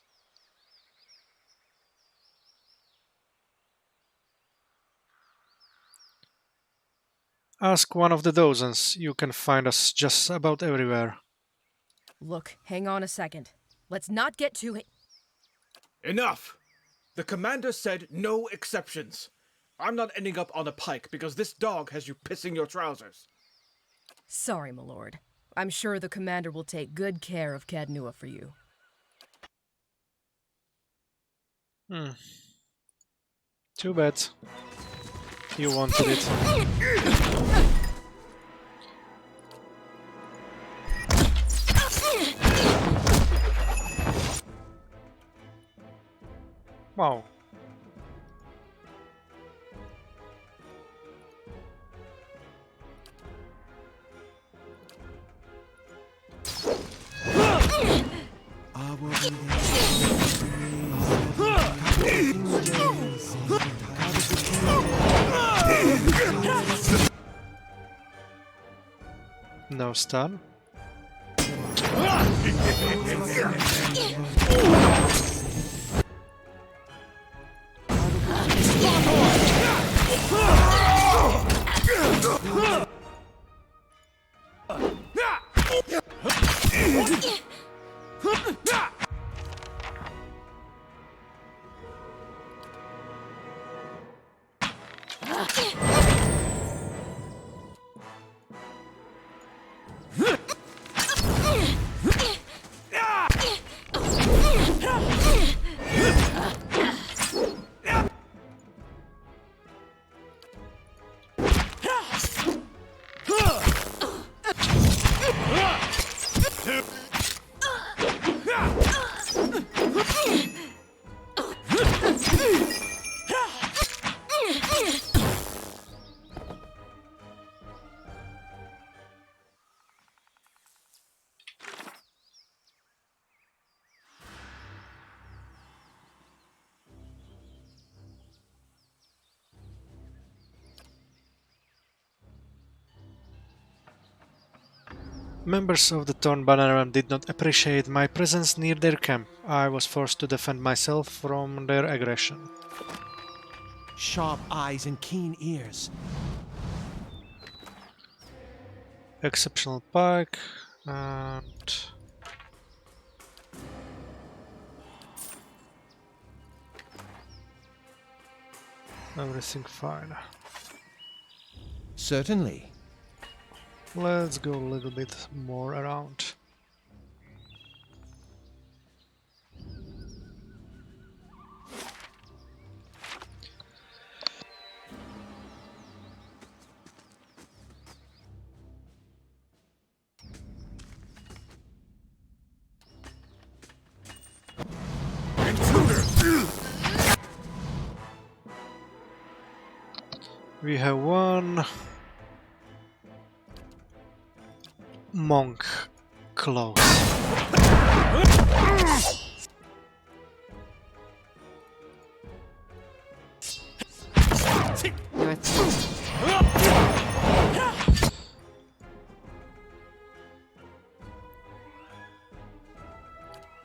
Ask one of the dozens. You can find us just about everywhere. Look, hang on a second. Let's not get too... Enough! The commander said no exceptions. I'm not ending up on a pike because this dog has you pissing your trousers. Sorry, my lord. I'm sure the commander will take good care of Cadnua for you. Too bad. You wanted it. Wow. No stun. Members of the Torn Banner did not appreciate my presence near their camp. I was forced to defend myself from their aggression. Sharp eyes and keen ears. Exceptional pike and everything fine. Certainly. Let's go a little bit more around. We have one monk close.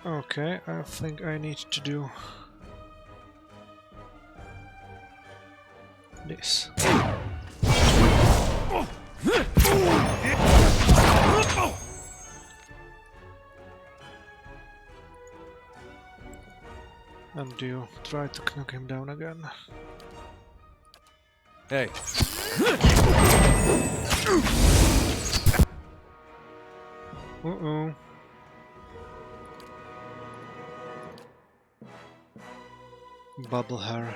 Okay, I think I need to do this. And do you try to knock him down again? Hey. Uh-oh. Bubble her.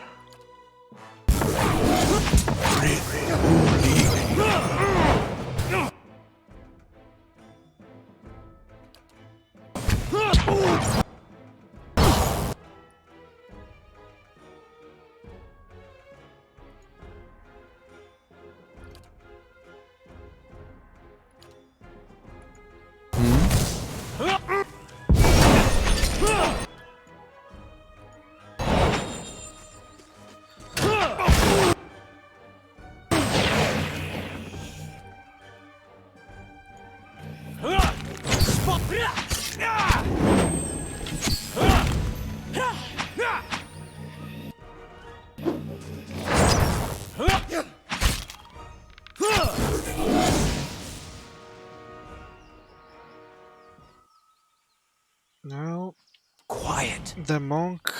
it! The monk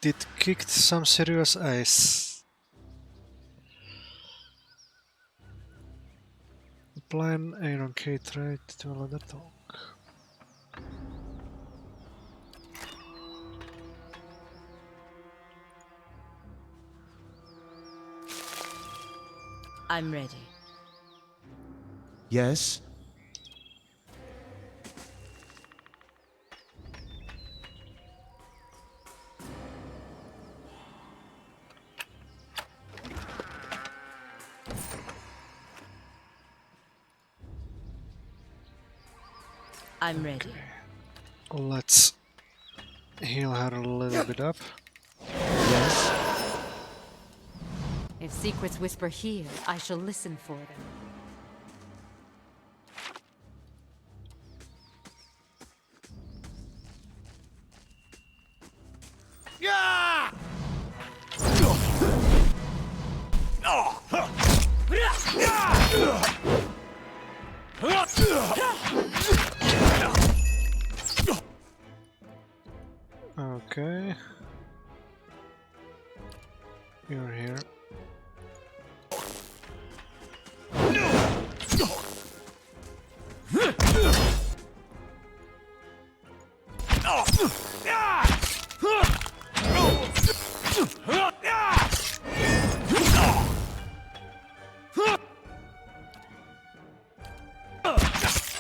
did kicked some serious ass. Plan Iron K trade to another talk. I'm ready. Yes? I'm ready. Let's heal her a little bit up. Yes? If secrets whisper here, I shall listen for them. Yeah! Okay. You're here.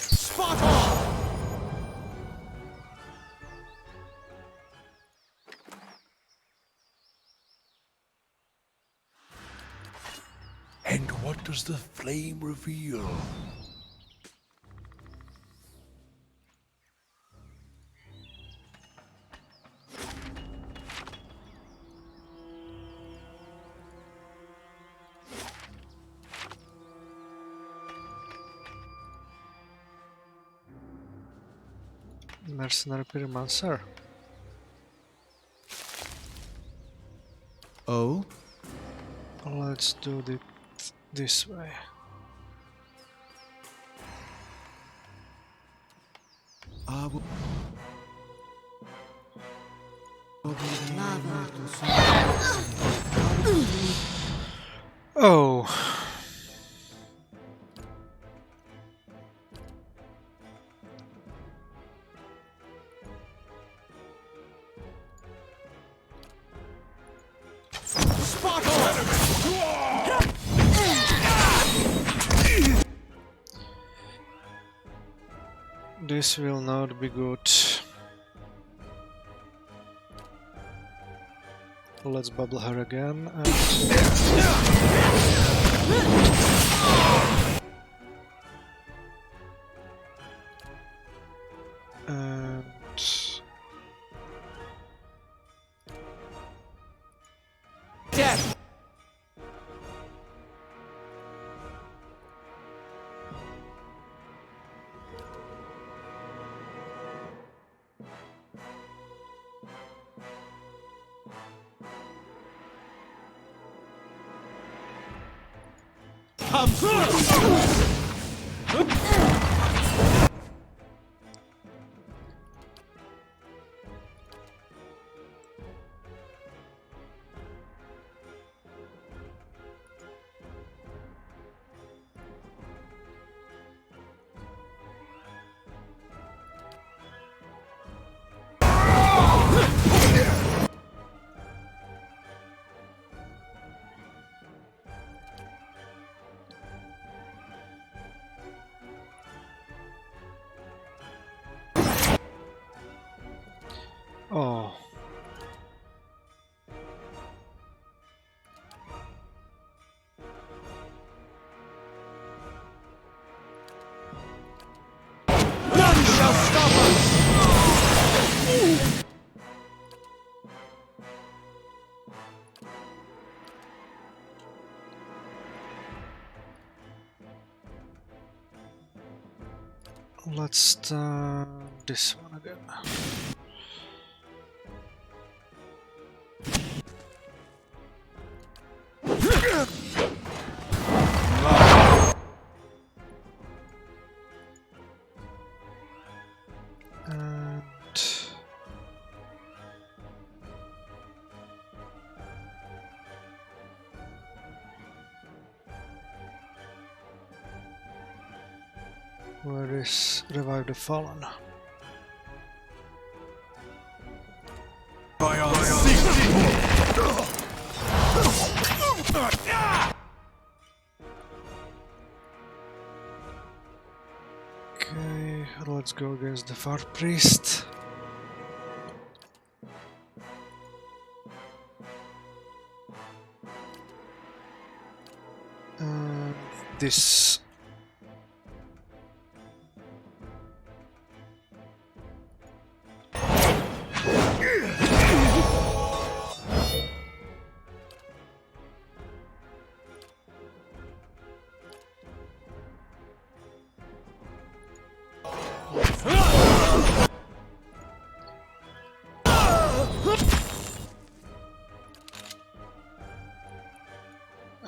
Spot on! And what does the flame reveal? Mercenary Pyromancer. Oh? Let's do it this way. Oh. Spot on! This will not be good. Let's bubble her again and... Death! Come Oh. None shall stop us! Let's start this one again. And Where is Revive the Fallen? Okay, let's go against the Far Priest. And this.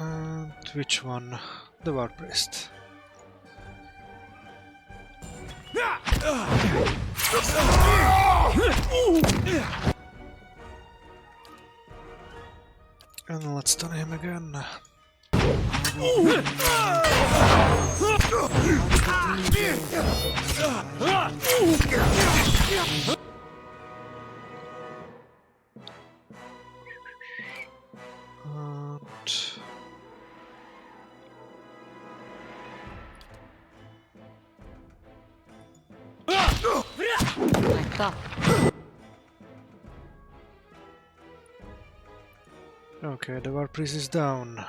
And which one? The War Priest. And let's stun him again. Okay, the War Priest is down.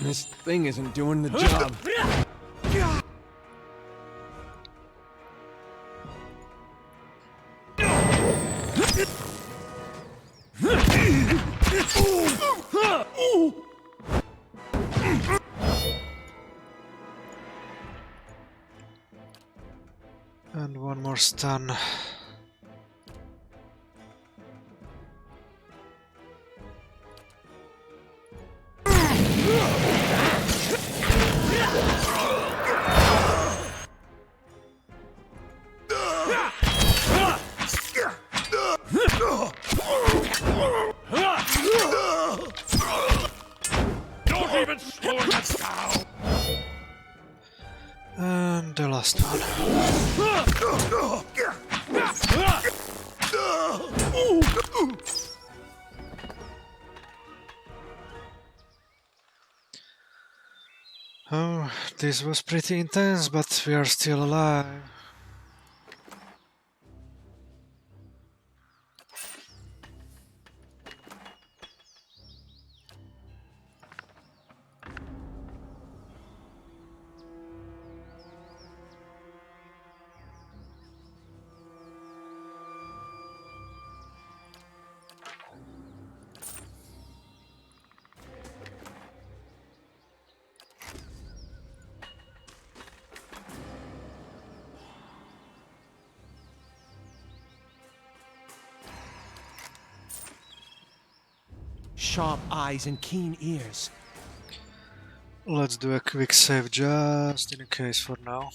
This thing isn't doing the job. And one more stun. Don't even slow us down! And the last one. Oh, this was pretty intense, but we are still alive. Sharp eyes and keen ears. Let's do a quick save just in case for now.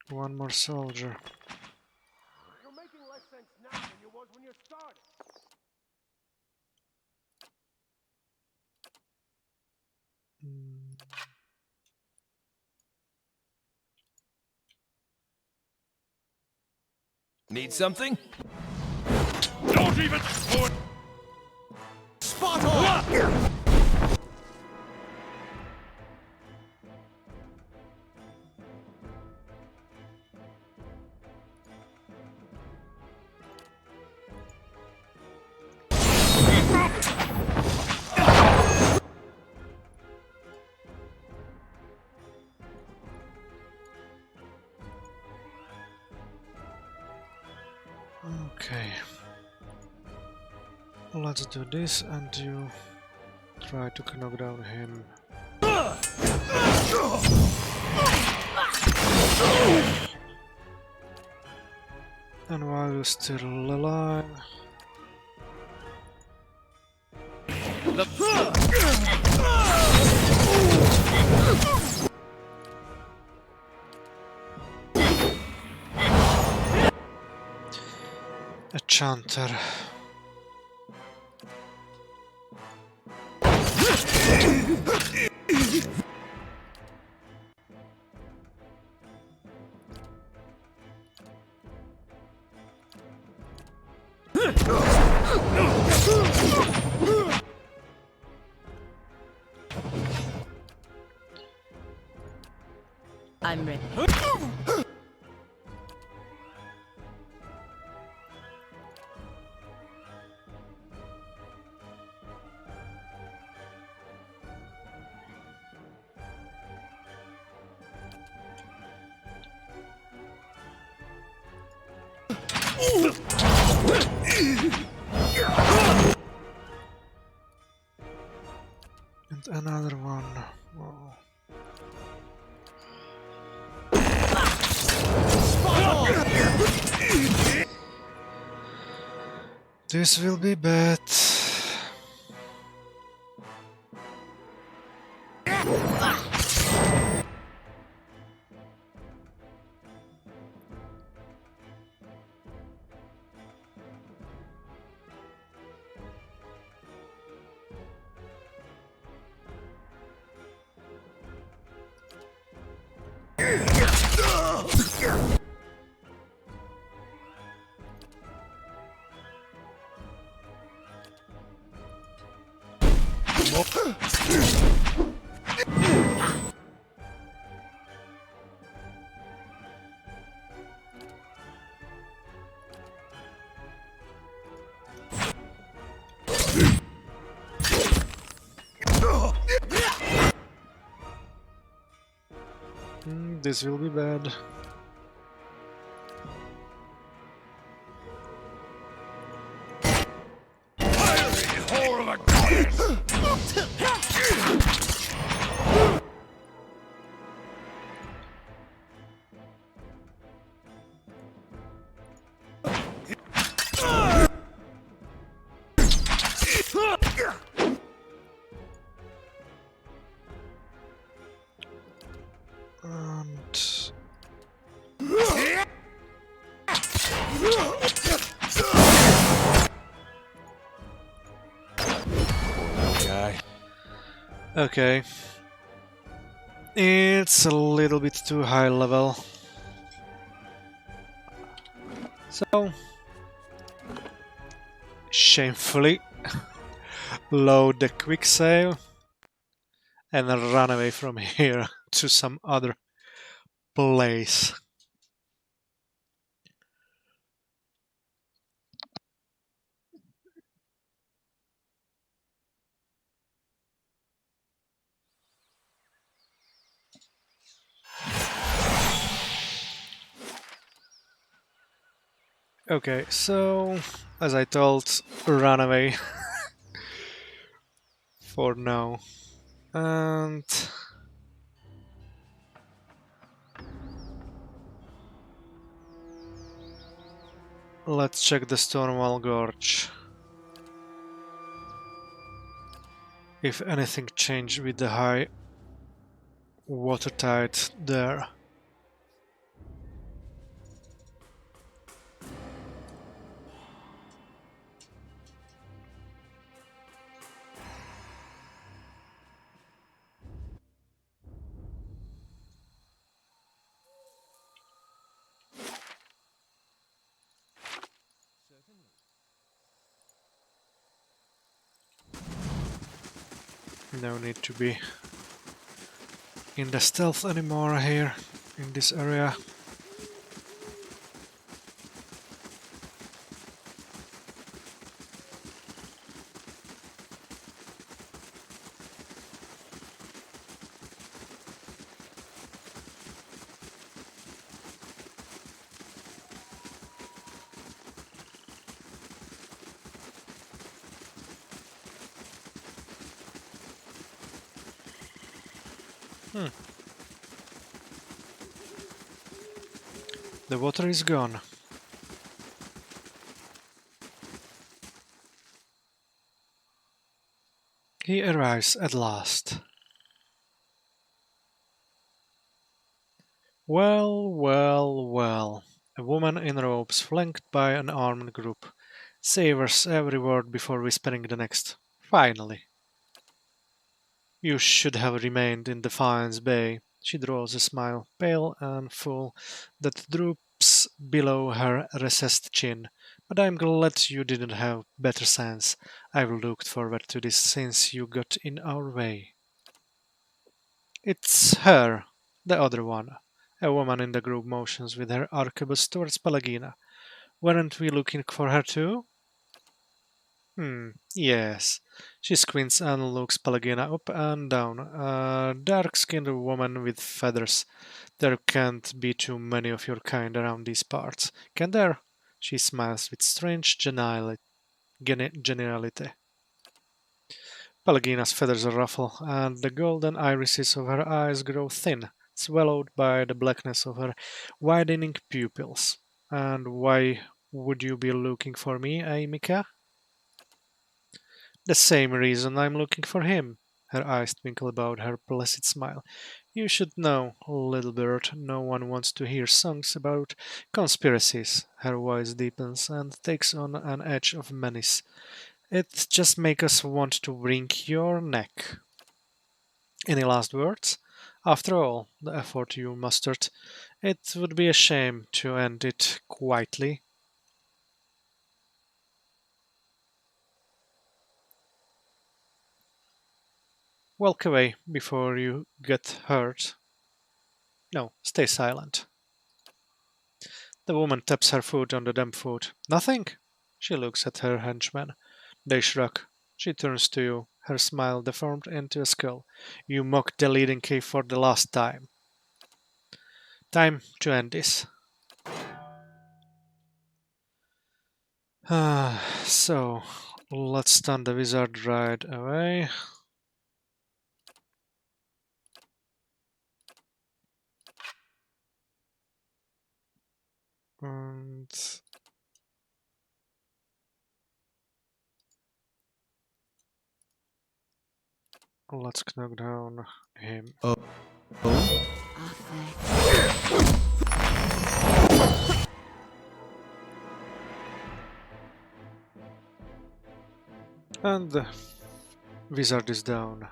One more soldier. You're making less sense now than you was when you started. Need something? Don't even slow it! Spot on! Okay. Let's do this and you try to knock down him. And while you're still alive... A chanter. I'm ready. And another one. Oh. This will be bad. This will be bad. Whore of a goddess! And... Guy. Okay. It's a little bit too high level. So... shamefully load the quick save and run away from here to some other place. Okay, so as I told, run away for now. And let's check the Stonewall Gorge. If anything changed with the high water tide there. No need to be in the stealth anymore here in this area. The water is gone. He arrives at last. Well, well, well. A woman in robes flanked by an armed group savors every word before whispering the next. Finally. You should have remained in Defiance Bay. She draws a smile, pale and full, that droops below her recessed chin. But I'm glad you didn't have better sense. I've looked forward to this since you got in our way. It's her, the other one. A woman in the group motions with her arquebus towards Pelagina. Weren't we looking for her too? Yes. She squints and looks Pelagina up and down. A dark-skinned woman with feathers. There can't be too many of your kind around these parts, can there? She smiles with strange geniality. Pelagina's feathers ruffle, and the golden irises of her eyes grow thin, swallowed by the blackness of her widening pupils. And why would you be looking for me, Mika? The same reason I'm looking for him. Her eyes twinkle about her placid smile. You should know, little bird, no one wants to hear songs about conspiracies. Her voice deepens and takes on an edge of menace. It just makes us want to wring your neck. Any last words? After all the effort you mustered, it would be a shame to end it quietly. Walk away before you get hurt. No, stay silent. The woman taps her foot on the damp foot. Nothing? She looks at her henchmen. They shrug. She turns to you, her smile deformed into a skull. You mock the leading cave for the last time. Time to end this. So, let's stun the wizard right away. And let's knock down him. And the wizard is down.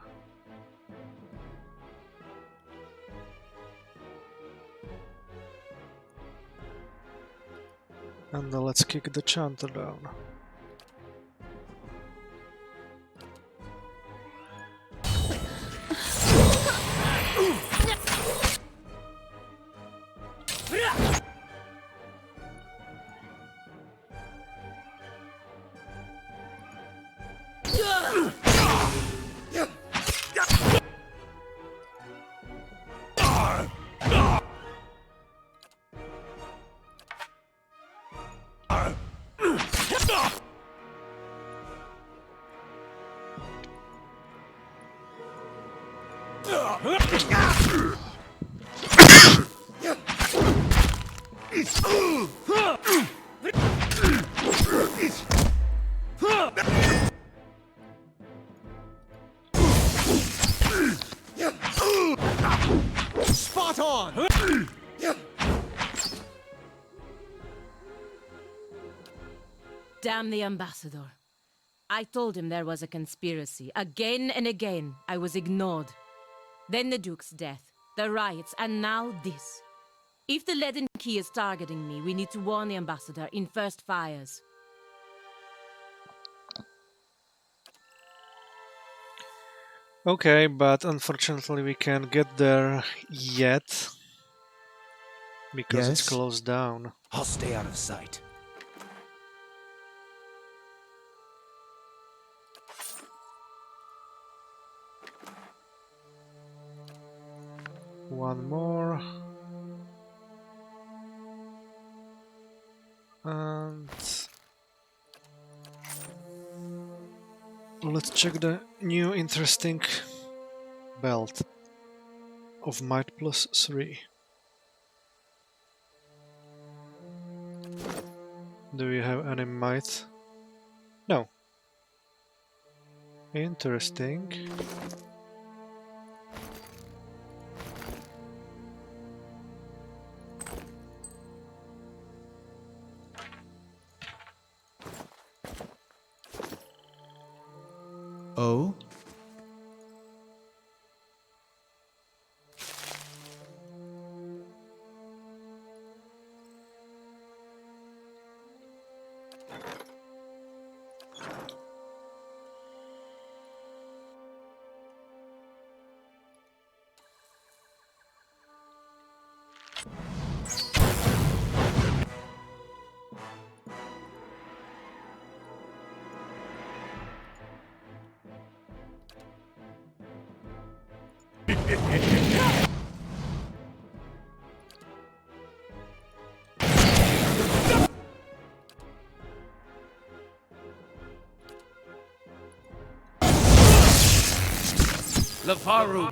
And let's kick the chanter down. Spot on! Damn the ambassador. I told him there was a conspiracy. Again and again, I was ignored. Then the Duke's death, the riots, and now this. If the leaden key is targeting me, we need to warn the ambassador in first fires. Okay, but unfortunately we can't get there yet. Because it's closed down. I'll stay out of sight. One more. And let's check the new interesting belt. of might plus 3. Do we have any might? No. Interesting. Oh? Lafaru!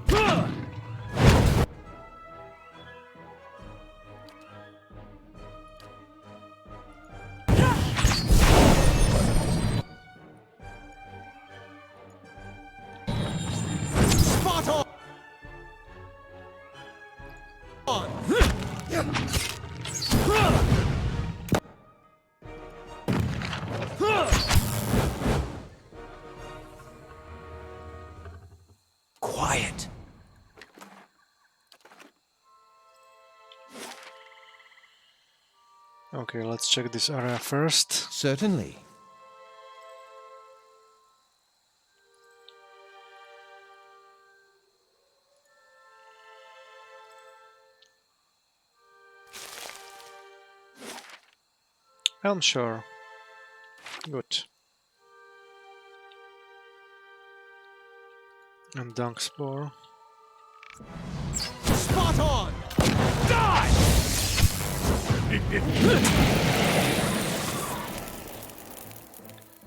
Spot on! Quiet. Okay, let's check this area first. Certainly. I'm sure. Good. And Dunk Spore. Spot on! Die!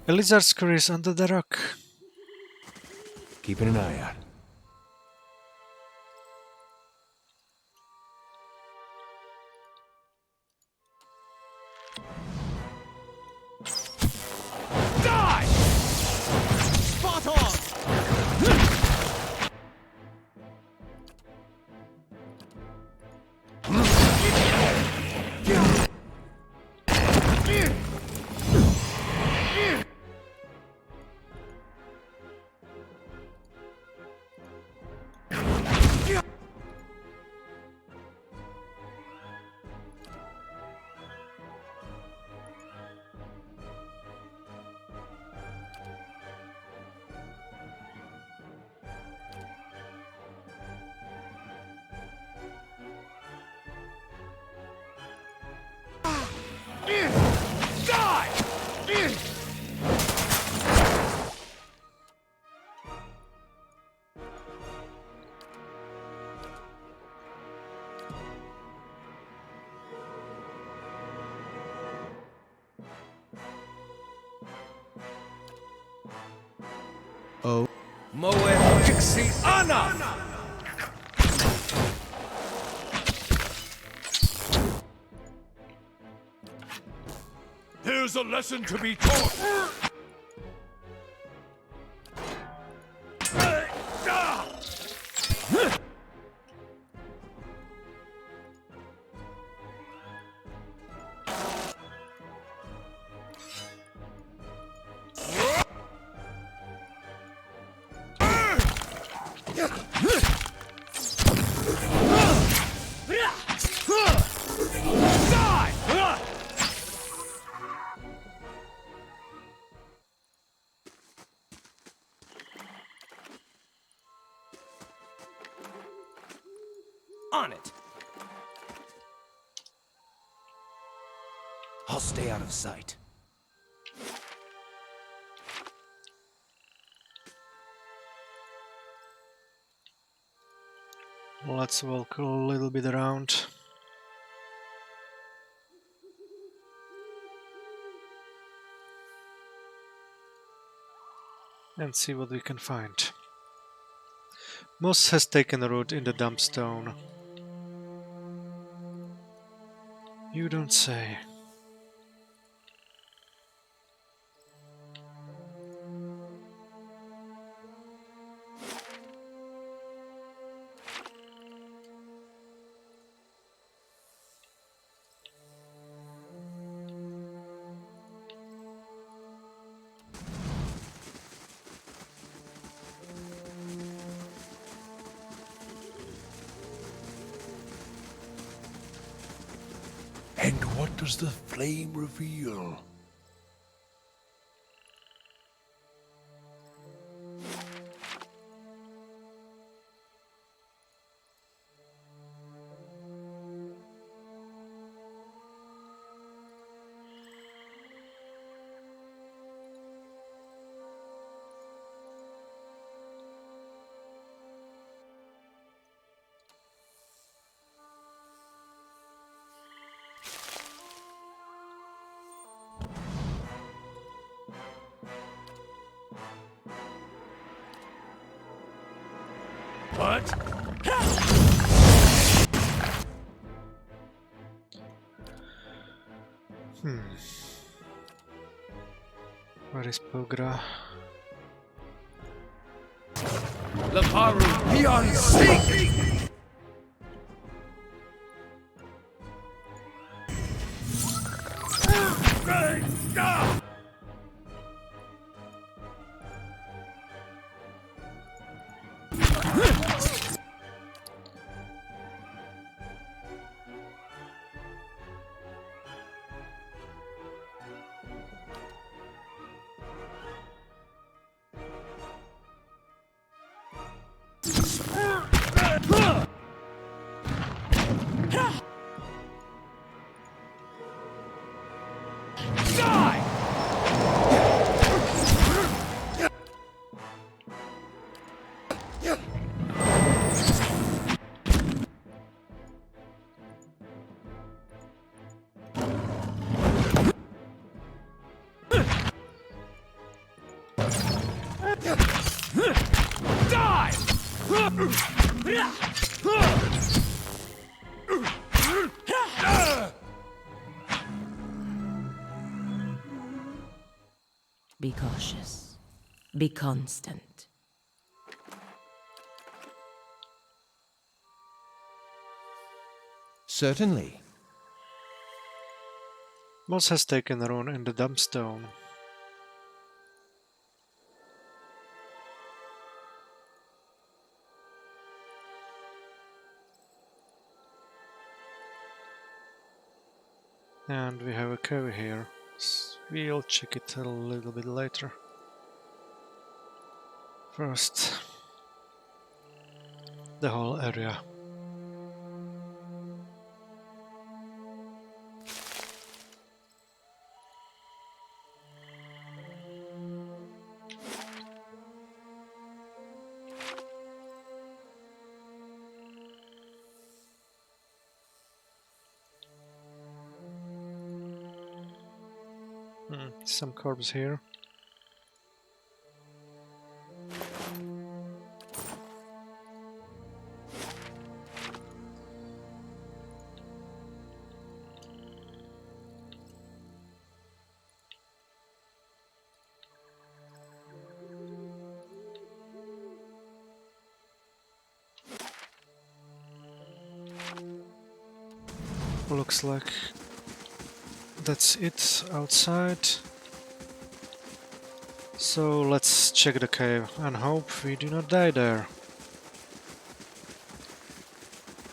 A lizard scurries under the rock. Keeping an eye out. Die! Spot on! Oh. Moe Pixie Ana! Here's a lesson to be taught. On it. I'll stay out of sight. Let's walk a little bit around. And see what we can find. Moss has taken root in the dumpstone. You don't say. And what does the flame reveal? What? Where is Pogra? Laparu, beyond seek! Be cautious. Be constant. Certainly. Moss has taken root in the dumpstone. And we have a cave here. We'll check it a little bit later. First, the whole area. Some corpses here. Looks like that's it outside. So let's check the cave and hope we do not die there.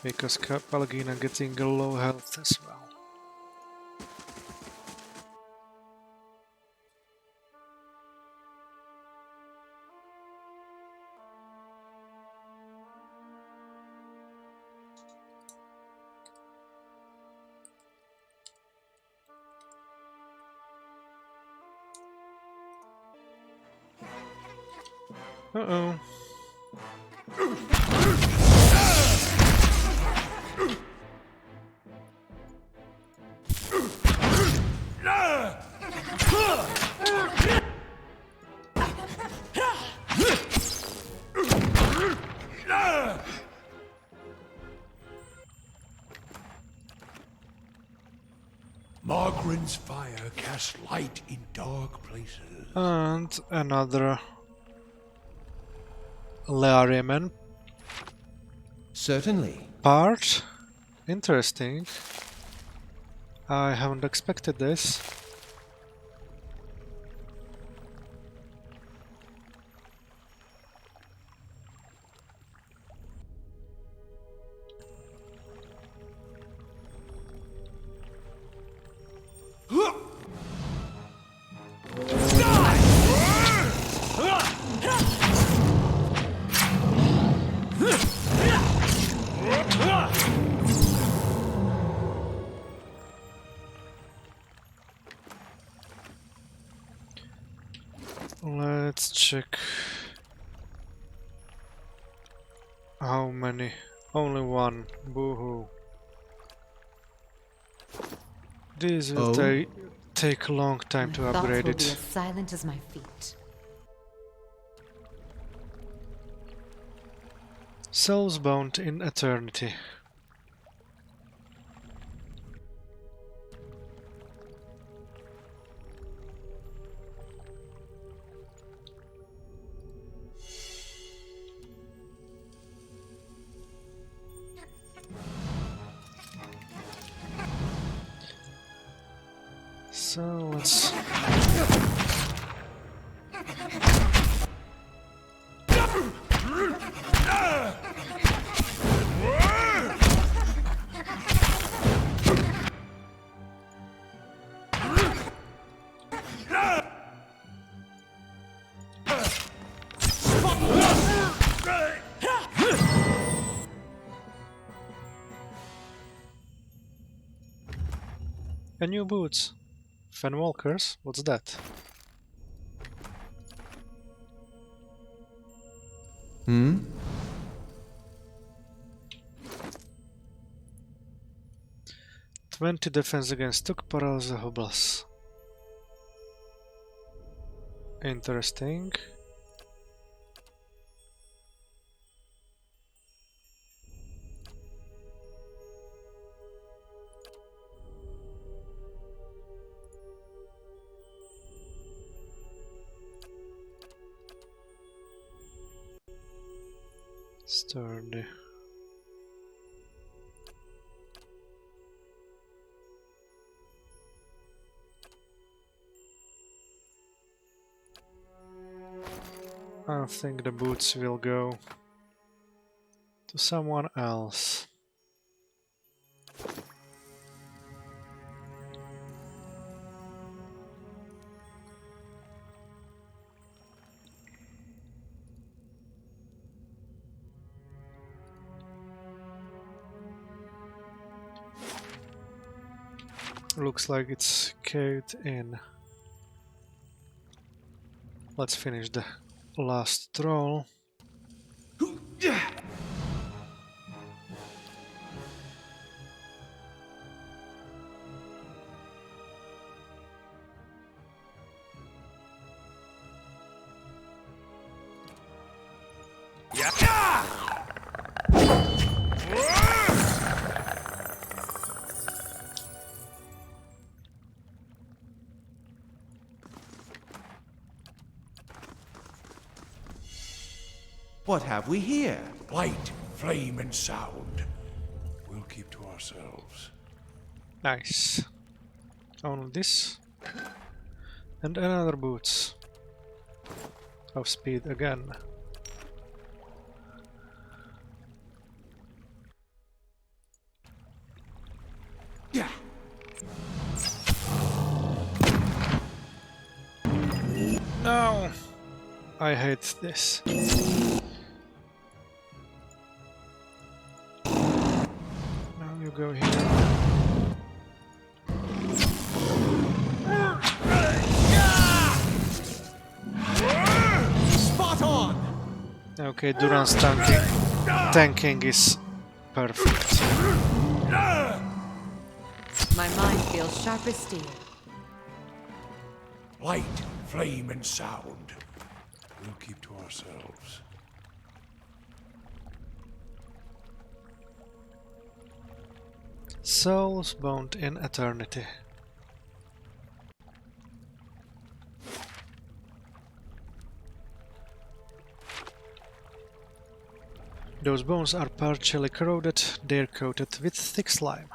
Because Palagina getting a low health as well. Uh-oh. Margaren's fire casts light in dark places. And another Leariman Certainly. part. Interesting. I haven't expected this. Let's check how many. Only one. Boo-hoo. These will take a long time to upgrade will it. be as silent as my feet. Souls bound in eternity. So let's new boots. Fenwalkers? What's that? Hmm? 20 defense against Tukparals Hoblas. Interesting. Sturdy. I think the boots will go to someone else. Looks like it's caved in. Let's finish the last troll. What have we here? Light, flame, and sound. We'll keep to ourselves. Nice. Only this. And another boots. Of speed again. Yeah. No! I hate this. Now you go here. Spot on! Okay, Duran's tanking is perfect. My mind feels sharp as steel. Light, flame, and sound. We'll keep to ourselves. Souls bound in eternity. Those bones are partially corroded, they're coated with thick slime.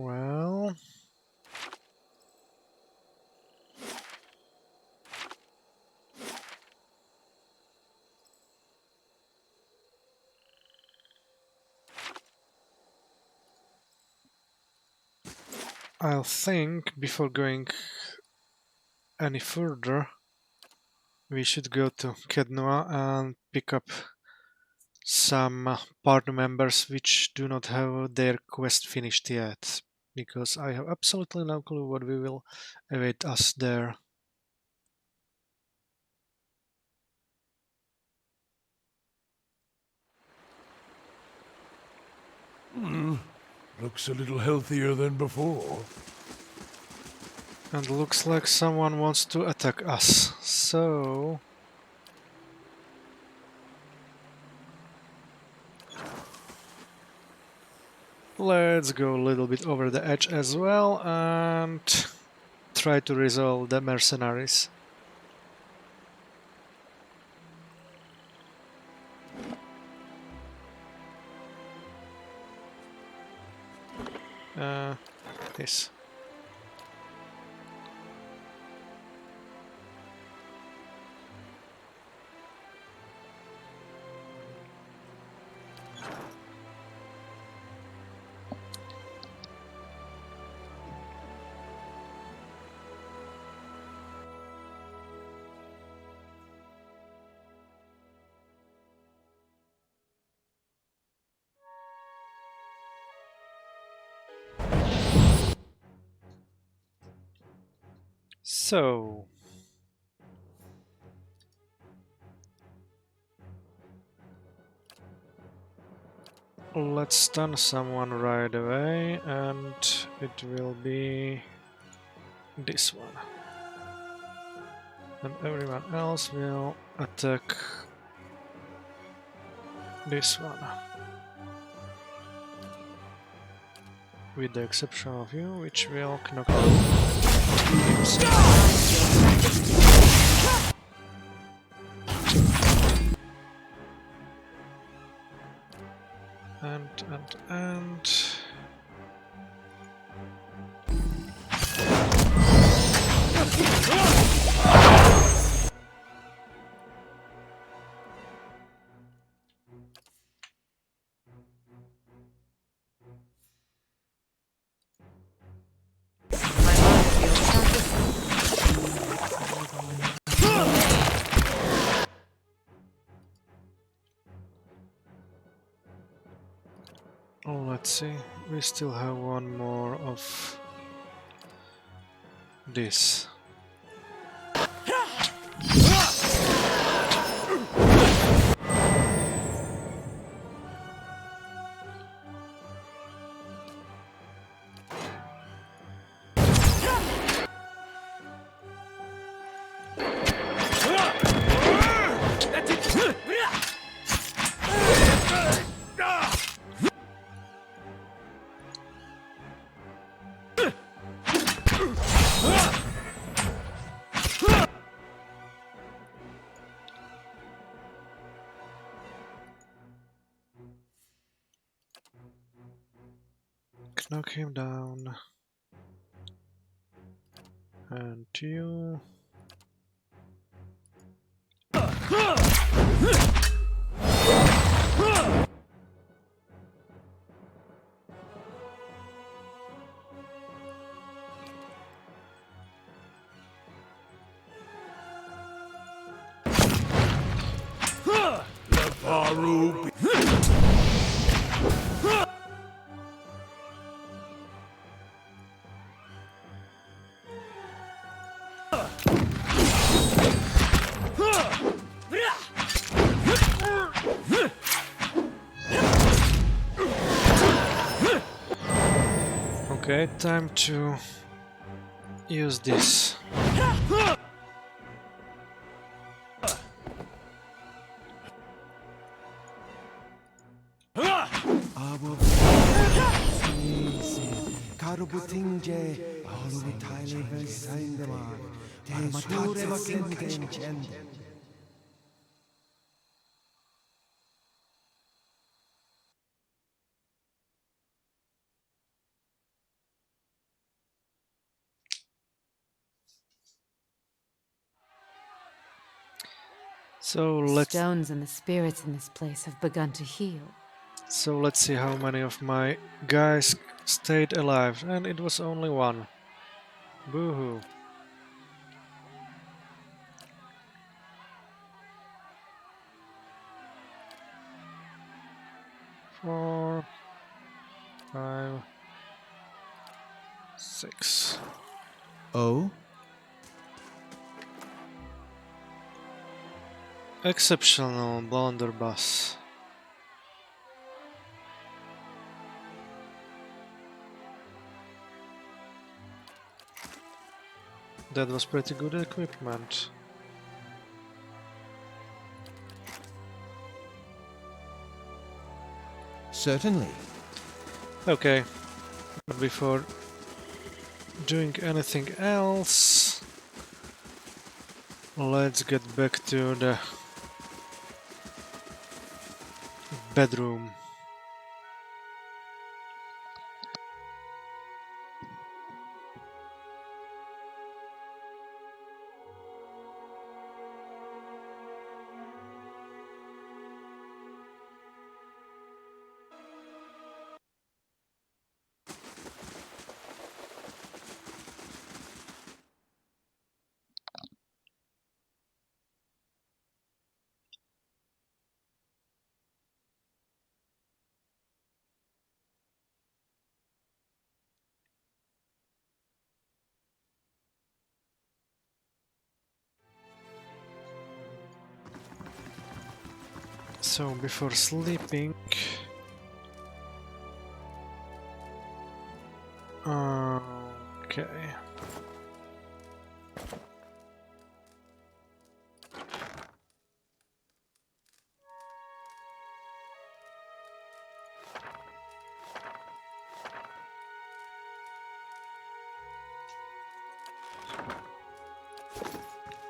Well... I'll think before going any further, we should go to Kednoa and pick up some party members which do not have their quest finished yet, because I have absolutely no clue what we will await us there. Looks a little healthier than before. And looks like someone wants to attack us, so... let's go a little bit over the edge as well and try to resolve the mercenaries. This. So... let's stun someone right away, and it will be this one. And everyone else will attack this one. With the exception of you, which will knock out. And... oh, let's see, we still have one more of this. Knock him down. And you... Faru. Okay, time to use this. So let's Stones and the spirits in this place have begun to heal. So let's see how many of my guys stayed alive, and it was only one. Boo-hoo. Four, 5, 6. Oh? Exceptional blunderbuss. That was pretty good equipment. Certainly. Okay, but before doing anything else, let's get back to the bedroom. So before sleeping, okay.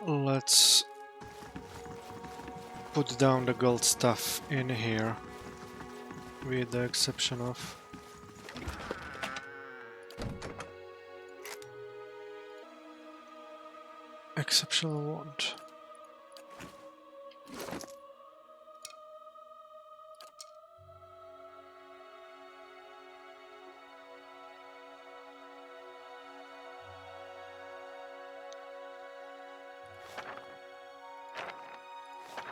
Let's put down the gold stuff in here, with the exception of exceptional wand.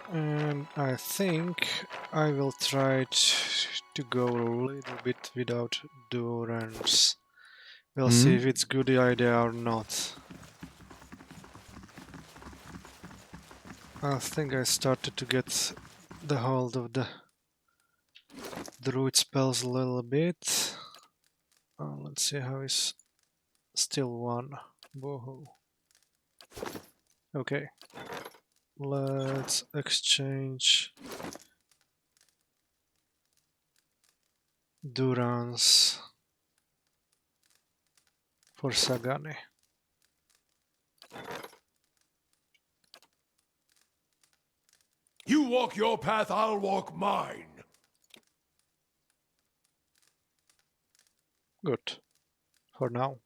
And I think I will try to go a little bit without durance. We'll see if it's a good idea or not. I think I started to get the hold of the druid spells a little bit. Let's see how is still one. Woohoo. Okay. Let's exchange durance for Sagani. You walk your path, I'll walk mine. Good. For now.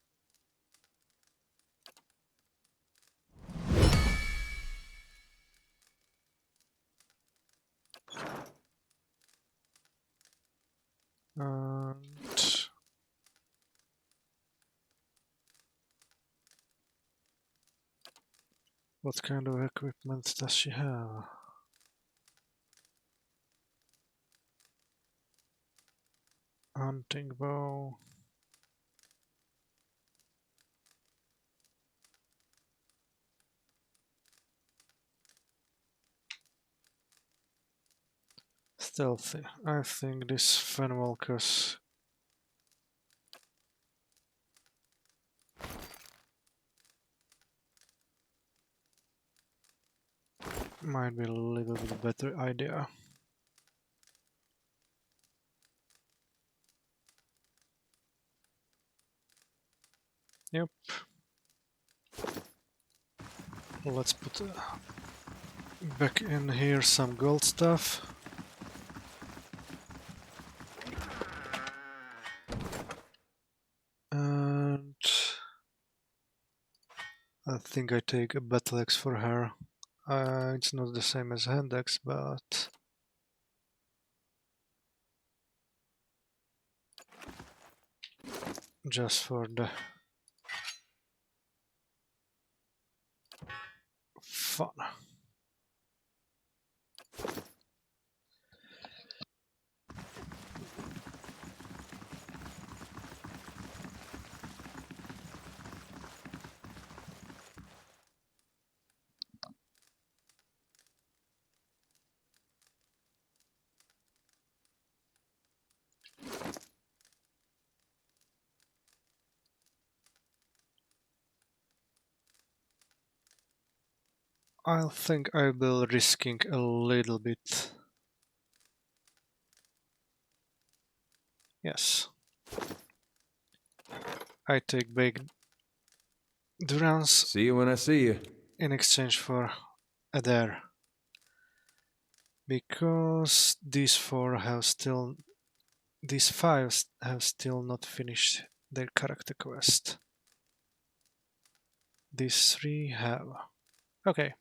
And what kind of equipment does she have? Hunting bow. Stealthy. I think this Fenwalker's might be a little bit better idea. Yep. Let's put back in here some gold stuff. And I think I take a battle axe for her. It's not the same as hand axe, but just for the fun. I think I will risking a little bit. Yes. I take baked Durance. See you when I see you. In exchange for Adair. Because these five have still not finished their character quest. These three have. Okay.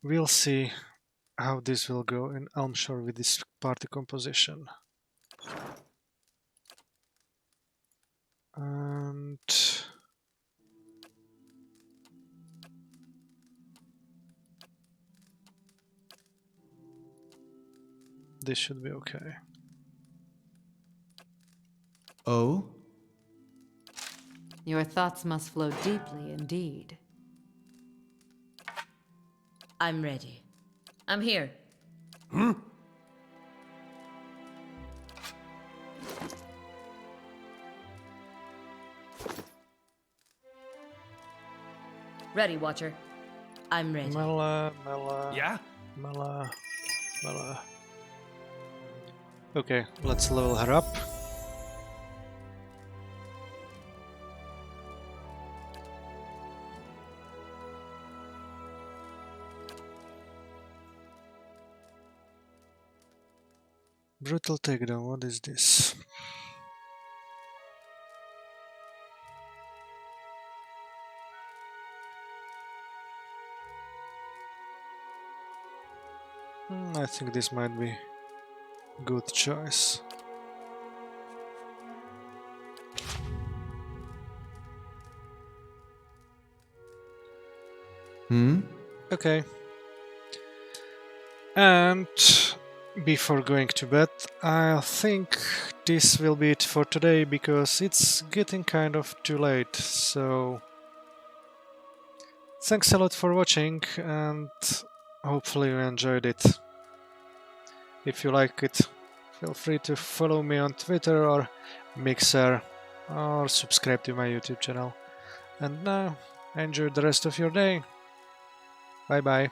We'll see how this will go in Elmshore with this party composition. And this should be okay. Oh? Your thoughts must flow deeply indeed. I'm ready. I'm here. Ready, Watcher. I'm ready. Mela. Yeah? Mela. Okay, let's level her up. Brutal takedown, what is this? I think this might be a good choice. Okay. And before going to bed, I think this will be it for today because it's getting kind of too late. So thanks a lot for watching and hopefully you enjoyed it. If you like it, feel free to follow me on Twitter or Mixer or subscribe to my YouTube channel. And now, enjoy the rest of your day. Bye bye.